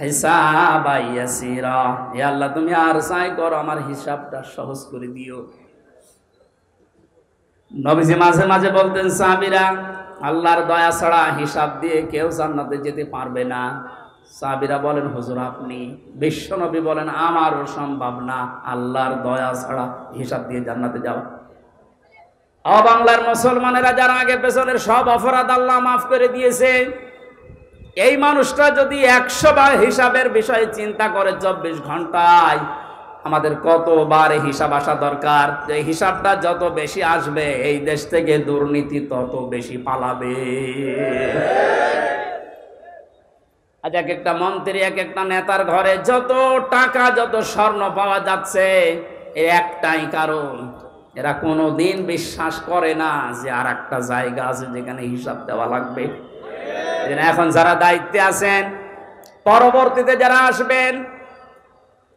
হিসাবা ইয়াসিরা, হে আল্লাহ তুমি আর চাই করো আমার হিসাবটা সহজ করে দিও। নবীজি মাঝে মাঝে বলতেন, সাহাবীরা, আল্লাহর দয়া ছাড়া হিসাব দিয়ে কেউ জান্নাতে যেতে পারবে না। সাহাবীরা বলেন, হুজুর আপনি? বিশ্বনবী বলেন, আমারও সম্ভব না আল্লাহর দয়া ছাড়া হিসাব দিয়ে জান্নাতে যাওয়া। বাংলার মুসলমানেরা যারা আগে পেছনের সব অপরাধ আল্লাহ মাফ করে দিয়েছে, এই মানুষটা যদি 100 বার হিসাবের বিষয়ে চিন্তা করে 24 ঘন্টায়, আমাদের কতবার হিসাব আসা দরকার। যে হিসাবটা যত বেশি আসবে, এই দেশ থেকে দুর্নীতি তত বেশি পালাবে। আজ এক একটা মন্ত্রী, এক একটা নেতার ঘরে যত টাকা, যত স্বর্ণ পাওয়া যাচ্ছে, এর একটাই কারণ, এরা কোনোদিন বিশ্বাস করে না যে আর একটা জায়গা আছে যেখানে হিসাব দেওয়া লাগবে। এখন যারা দায়িত্বে আছেন, পরবর্তীতে যারা আসবেন,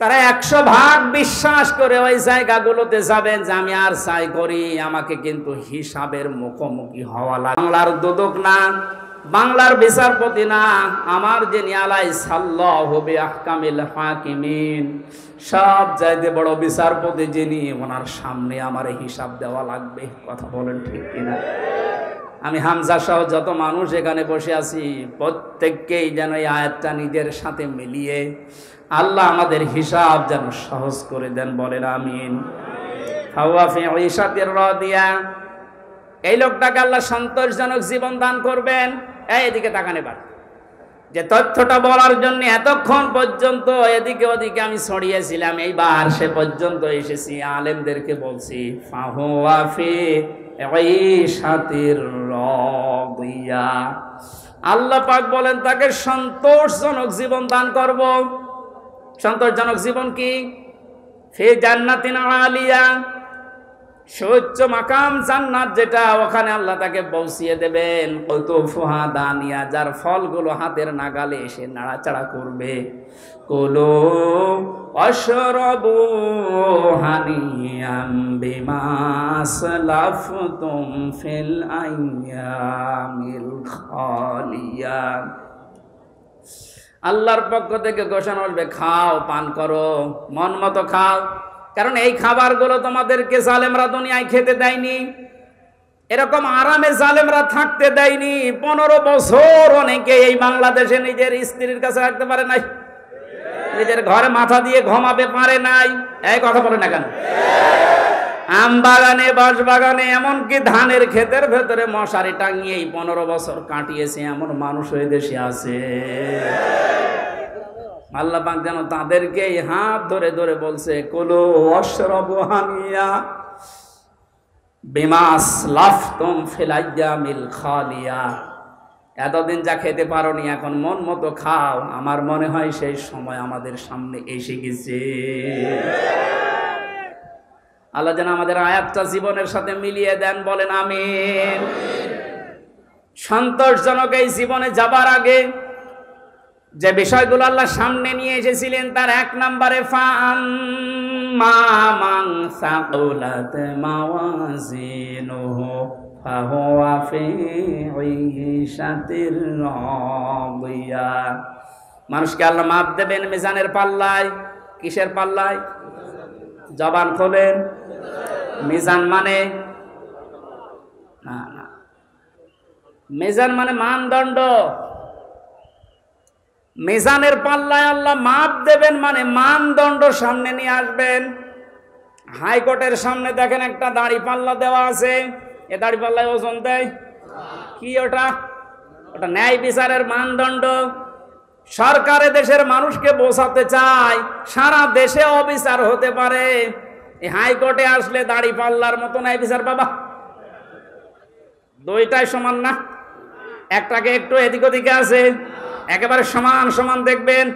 তারা 100 ভাগ বিশ্বাস করে ওই জায়গাগুলোতে যাবেন যে আমি আর চাই করি, আমাকে কিন্তু হিসাবের মুখোমুখি হওয়া লাগে। বাংলার দুদক না, বাংলার বিচারপতি না, আমার যিনি আলাই সাল্লাহু বিআহকামিল হাকিমিন, সব চাইতে বড় বিচারপতি যিনি, ওনার সামনে আমার হিসাব দেওয়া লাগবে। কথা বলেন ঠিক কিনা? আমি হামজা সহ যত মানুষ এখানে বসে আছি, প্রত্যেককেই যেন এই আয়াতটা নিজের সাথে মিলিয়ে আল্লাহ আমাদের হিসাব যেন সহজ করে দেন, বলেন আমিন। ফাওয়া ফি ঈশাতির রাদিয়া, এই লোকটাকে আল্লাহ সন্তোষজনক জীবন দান করবেন। এদিকে তাকান এবার, যে তথ্যটা বলার জন্য এতক্ষণ পর্যন্ত এদিকে ওদিকে আমি ছড়িয়েছিলাম, এইবার সে পর্যন্ত এসেছি, আলেমদেরকে বলছি, ফাওয়া ফি ঈশাতির রাদিয়া, আল্লাহ পাক বলেন তাকে সন্তোষজনক জীবন দান করব। সন্তোষজনক জীবন কি? ফি জান্নাতিন আলিয়া, সুউচ্চ মাকাম জান্নাত যেটা, ওখানে আল্লাহ তাকে পৌঁছিয়ে দেবেন। কুতুফুহা দানিয়া, যার ফলগুলো হাতের নাগালে এসে নাড়াচাড়া করবে। কুলু ওয়াশরাবু হানিয়াম বিমা আসলাফতুম ফিল আইয়ামিল খালিয়া, আল্লাহর পক্ষ থেকে ঘোষণা আসবে, খাও, পান করো, মন মতো খাও, কারণ এই খাবারগুলো তোমাদেরকে জালেমরা দুনিয়ায় খেতে দেয়নি, এরকম আরামে জালেমরা থাকতে দেয়নি। 15 বছর অনেকে এই বাংলাদেশে নিজের স্ত্রীর কাছে রাখতে পারে নাই, নিজের ঘরে মাথা দিয়ে ঘুমাবে পারে নাই। এই কথা বলে না কেন? আম বাগানে, বাঁশ বাগানে, এমনকি ধানের ক্ষেতের ভেতরে মশারি টাঙিয়ে 15 বছর কাটিয়েছে এমন মানুষ ওই দেশে আছে। আল্লাহ পাক যেন তাদেরকে হাত ধরে ধরে বলছে, কুলু ওয়াশরাবু হানিয়া বিমা আসলাফতুম ফিল আইয়ামিল খালিয়া, এতদিন যা খেতে পারোনি এখন মন মতো খাও। আমার মনে হয় সেই সময় আমাদের সামনে এসে গেছে। আল্লাহ যেন আমাদের আয়াতটা জীবনের সাথে মিলিয়ে দেন, বলেন আমিন। সন্তোষজনক এই জীবনে যাবার আগে যে বিষয়গুলো আল্লাহ সামনে নিয়ে এসেছিলেন, তার 1 নম্বরে ফাআম্মা মান সাকুলাত মাওয়াজিনুহু ফাহুয়া ফি ঈশাতির রাদিয়া। মানুষকে আল্লাহ মাপ দেবেন মিজানের পাল্লায়। কিসের পাল্লায়? জবান খোলেন। মিজান মানে না না, মিজান মানে মানদণ্ড। মিজানের পাল্লায় আল্লাহ মাপ দেবেন মানে মানদণ্ড সামনে নিয়ে আসবেন। হাইকোর্টের সামনে দেখেন একটা দাড়ি পাল্লা দেওয়া আছে, এ দাড়ি পাল্লায় ওজন দেয় কি? ওটা ওটা ন্যায় বিচারের মানদণ্ড। সরকারে দেশের মানুষকে বোঝাতে চায় সারা দেশে অবিচার হতে পারে, এই হাইকোর্টে আসলে দাড়ি পাল্লার মতো ন্যায় বিচার পাবা? দুইটাই সমান না, একটাকে একটু এদিক ওদিকে আছে, একেবারে সমান সমান দেখবেন।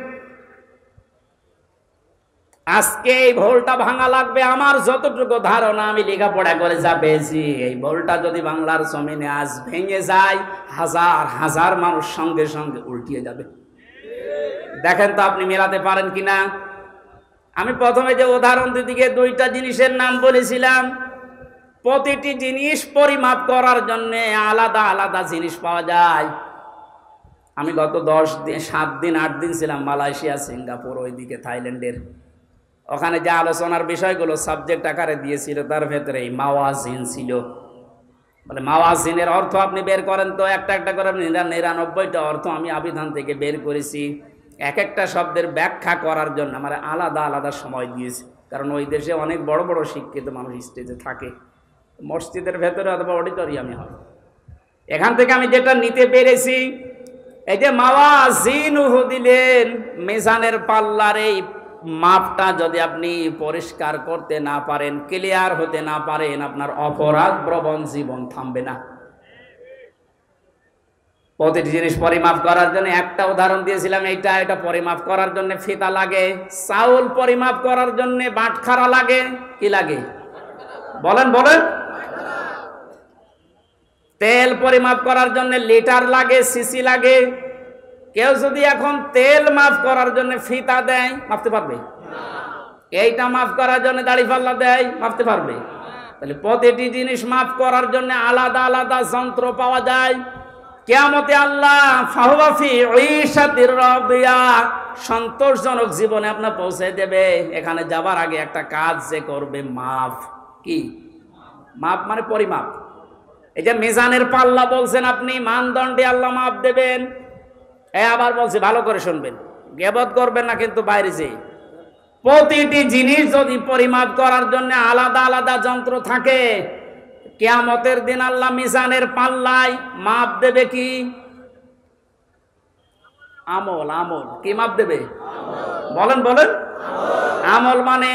আজকে এই ভুলটা ভাঙা লাগবে। আমার যতটুকু ধারণা, আমি লেখাপড়া করে যা পেয়েছি, এই ভুলটা যদি বাংলার জমিনে আজ ভেঙে যায়, হাজার হাজার মানুষ সঙ্গে সঙ্গে উল্টিয়ে যাবে। দেখেন তো আপনি মেলাতে পারেন কিনা। আমি প্রথমে যে উদাহরণ দিকে দুইটা জিনিসের নাম বলেছিলাম, প্রতিটি জিনিস পরিমাপ করার জন্য আলাদা আলাদা জিনিস পাওয়া যায়। আমি গত 7 দিন 8 দিন ছিলাম মালয়েশিয়া, সিঙ্গাপুর, ওইদিকে থাইল্যান্ডের। ওখানে যে আলোচনার বিষয়গুলো সাবজেক্ট আকারে দিয়েছিল তার ভেতরে এই মাওয়াজিন ছিল। বলে মাওয়াজিনের অর্থ আপনি বের করেন তো, একটা একটা করে 99টা অর্থ আমি আবিধান থেকে বের করেছি। এক একটা শব্দের ব্যাখ্যা করার জন্য আমার আলাদা আলাদা সময় দিয়েছি, কারণ ওই দেশে অনেক বড় বড় শিক্ষিত মানুষ স্টেজে থাকে, মসজিদের ভেতরে অথবা অডিটোরিয়ামে হয়। এখান থেকে আমি যেটা নিতে পেরেছি, এই যে মাওয়াজিনহু দিলেন, মিজানের পাল্লার এই মাপটা যদি আপনি পরিষ্কার করতে না পারেন, ক্লিয়ার হতে না পারেন, আপনার অপরাধ প্রবণ জীবন থামবে না। প্রতিটি জিনিস পরিমাপ করার জন্য একটা উদাহরণ দিয়েছিলাম, এটা পরিমাপ করার জন্য ফিতা লাগে। চাউল পরিমাপ করার জন্য বাটখারা লাগে। কি লাগে বলেন বলেন? তেল পরিমাপ করার জন্য লিটার লাগে, সিসি লাগে। কেউ যদি এখন তেল মাপ করার জন্য ফিতা দেয়, মাপতে পারবে? এইটা মাপ করার জন্য দাড়ি পাল্লা দেয়, মাপতে পারবে? তাহলে প্রতিটি জিনিস মাপ করার জন্য আলাদা আলাদা যন্ত্র পাওয়া যায়। কিয়ামতে আল্লাহ ফাহুয়া ফি ঈশাতির রাদিয়া, সন্তোষজনক জীবনে আপনার পৌঁছে দেবে। এখানে যাবার আগে একটা কাজ যে করবে, মাপ। কি মাপ? মানে পরিমাপ। এই যে মিজানের পাল্লা বলছেন আপনি, মানদণ্ডে আল্লাহ মাপ দেবেন। আবার বলছি, ভালো করে শুনবেন, গীবত করবেন না কিন্তু বাইরে যে। প্রতিটি জিনিস যদি পরিমাপ করার জন্য আলাদা আলাদা যন্ত্র থাকে, কিয়ামতের দিন আল্লাহ মিজানের পাল্লায় মাপ দেবে কি? আমল। আমল কি মাপ দেবে? বলেন বলেন? আমল মানে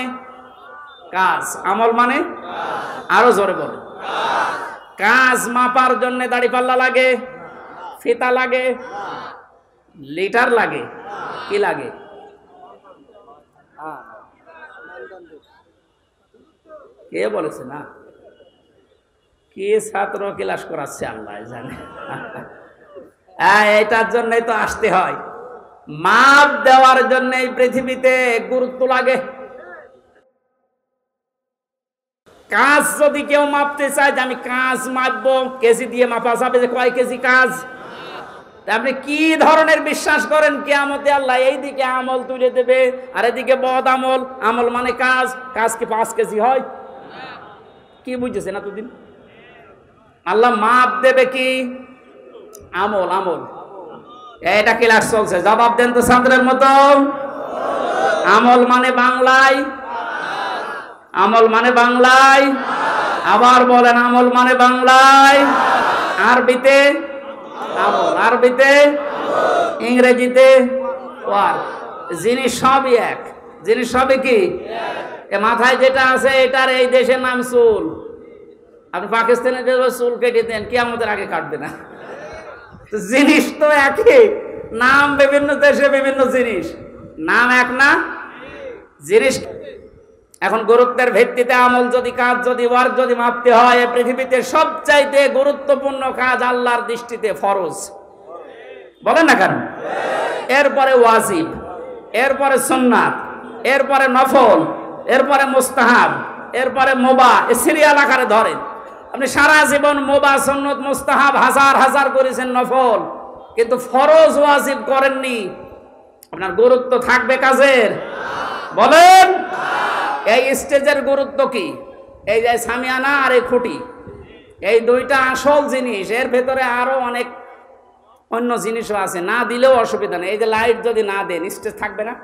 কাজ। আমল মানে আরো জোরে বলেন। কাজ মাপার জন্য দাড়ি পাল্লা লাগে, ফিতা লাগে, লিটার লাগে। কি লাগে? কে বলেছে না? কি ছাত্র ক্লাস করাচ্ছে আল্লাহ জানে। এটার জন্যই তো আসতে হয়। মাপ দেওয়ার জন্য এই পৃথিবীতে গুরুত্ব লাগে। কাজ যদি কেউ মাপতে চায় যে আমি কাজ মাপবো, কেজি দিয়ে মাপা যাবে যে কয় কেজি কাজ। আপনি কি ধরনের বিশ্বাস করেন কিয়ামতে আল্লাহ এইদিকে আমল তুলে দেবে আর এদিকে বদ আমল? আমল মানে কাজ। কাজ কি 5 কেজি হয়? কি বুঝেছেন এতদিন? আল্লাহ মাপ দেবে কি? আমল। আমল এটা ক্লাস চলছে, জবাব দেন তো ছাত্রের মতো। আমল মানে বাংলায়, আমল মানে বাংলায়। আবার বলেন, আমল মানে বাংলায়। আরবিতে আমল, আরবিতে, ইংরেজিতে ওয়ার্ক। জিনিস সবই এক। জিনিস সবই কি? মাথায় যেটা আছে এটার এই দেশের নাম চুল। আপনি পাকিস্তানে যে চুল কেটে দেন, কিয়ামতের আগে কাটবে না। জিনিস তো একই, নাম বিভিন্ন দেশে বিভিন্ন জিনিস, নাম এক না। জিনিস এখন গুরুত্বের ভিত্তিতে আমল যদি, কাজ যদি, ওয়ার্ক যদি মাপতে হয়, পৃথিবীতে সবচাইতে গুরুত্বপূর্ণ কাজ আল্লাহর দৃষ্টিতে ফরজ। বলেন না কেন? এরপরে ওয়াজিব, এরপরে সুন্নাত, এরপরে নফল, এরপরে মুস্তাহাব, এরপরে মুবাহ। সিরিয়াল আকারে ধরেন। আপনি সারা জীবন মুবাহ সুন্নত মুস্তাহাব হাজার হাজার করেছেন নফল, কিন্তু ফরজ ওয়াজিব করেননি, আপনার গুরুত্ব থাকবে কাজের? বলেন। এই স্টেজের গুরুত্ব কি? এই যে সামিয়ানা আর এই খুঁটি, এই দুইটা আসল জিনিস। এর ভেতরে আরো অনেক অন্য জিনিসও আছে, না দিলেও অসুবিধা নেই। এই যে লাইট যদি না দেন স্টেজ থাকবে না,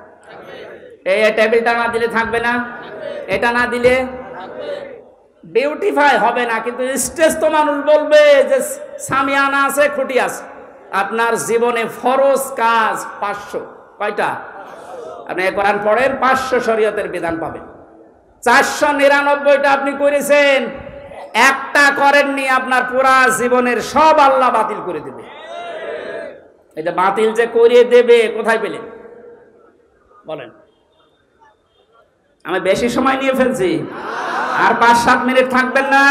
এই টেবিলটা না দিলে থাকবে না, এটা না দিলে বিউটিফাই হবে না। কিন্তু স্টেজ তো মানুষ বলবে যে সামিয়ানা আছে, খুঁটি আছে। আপনার জীবনে ফরজ কাজ 500, কয়টা? আপনি কোরআন পড়েন, 500 শরীয়তের বিধান পাবেন। 499টা আপনি করেছেন, একটা করেননি, আপনার পুরা জীবনের সব আল্লাহ বাতিল করে দেবে। এটা বাতিল যে করিয়ে দেবে কোথায় পেলেন? বলেন। আমি বেশি সময় নিয়ে ফেলছি, আর 5-7 মিনিট থাকবেন না?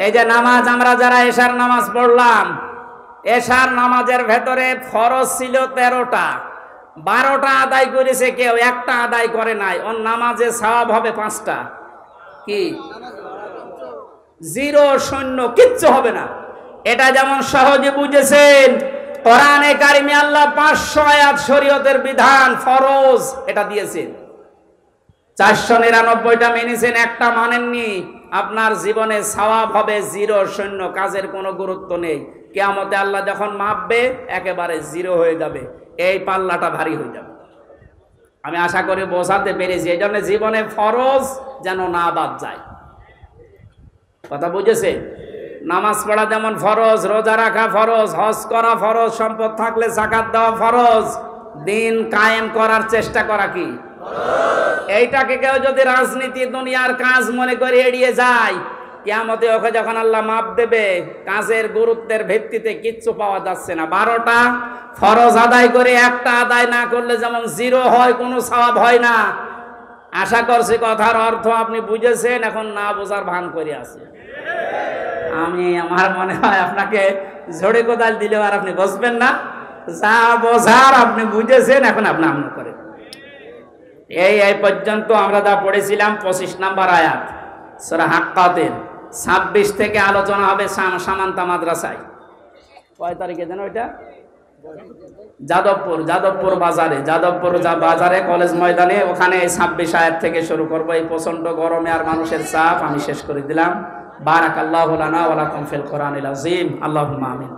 এই যে নামাজ, আমরা যারা এশার নামাজ পড়লাম, এশার নামাজের ভেতরে ফরজ ছিল 13টা, 12টা আদায় করেছে কেউ, একটা আদায় করে নাই। ওর নামাজে সওয়াব হবে 5টা। কি? 0, 0, কিচ্ছু হবে না। এটা যেমন সহজে বুঝেছেন, কোরআনে কারিমে আল্লাহ 500 আয়াত শরীয়তের বিধান ফরজ এটা দিয়েছেন, 499টা মেনেছেন, একটা মানেননি। আপনার জীবনে সওয়াব হবে 0, 0, কাজের কোনো গুরুত্ব নেই। কিয়ামতে আল্লাহ যখন মাপবে একেবারে 0 হয়ে যাবে, এই পাল্লাটা ভারী হয়ে যাবে। আমি আশা করি বোঝাতে পেরেছি। এই জন্য জীবনে ফরজ যেন না বাদ যায়। কথা বুঝেছে? নামাজ পড়া যেমন ফরজ, রোজা রাখা ফরজ, হজ করা ফরজ, সম্পদ থাকলে যাকাত দেওয়া ফরজ, দিন কায়েম করার চেষ্টা করা কি? এইটাকে কেউ যদি রাজনীতি দুনিয়ার কাজ মনে করে এড়িয়ে যায়, কিয়ামতে ওকে যখন আল্লাহ মাপ দেবে, কাজের গুরুত্বের ভিত্তিতে কিচ্ছু পাওয়া যাচ্ছে না। 12টা ফরজ আদায় করে একটা আদায় না করলে যেমন 0 হয়, কোনো সওয়াব হয় না। আশা করছি কথার অর্থ আপনি বুঝেছেন, এখন না বোঝার ভান করে আছে। আমার মনে হয় আপনাকে ঝড়ে কোদাল দিলেও আর আপনি বুঝবেন না। যা বোঝার আপনি বুঝেছেন, এখন আপনি আমল করেন। এই পর্যন্ত আমরা যা পড়েছিলাম 25 নম্বর আয়াত সূরা হাক্কাতের। 26 থেকে আলোচনা হবে সামান্তা মাদ্রাসায়। কয় তারিখে যেন ওইটা? যাদবপুর বাজারে কলেজ ময়দানে, ওখানে 26 আয়াত থেকে শুরু করবো। এই প্রচন্ড গরমে আর মানুষের চাপ আমি শেষ করে দিলাম। বারাকাল্লাহু লানা ওয়া লাকুম ফিল কোরআনিল আযীম। আল্লাহুম্মা আমিন।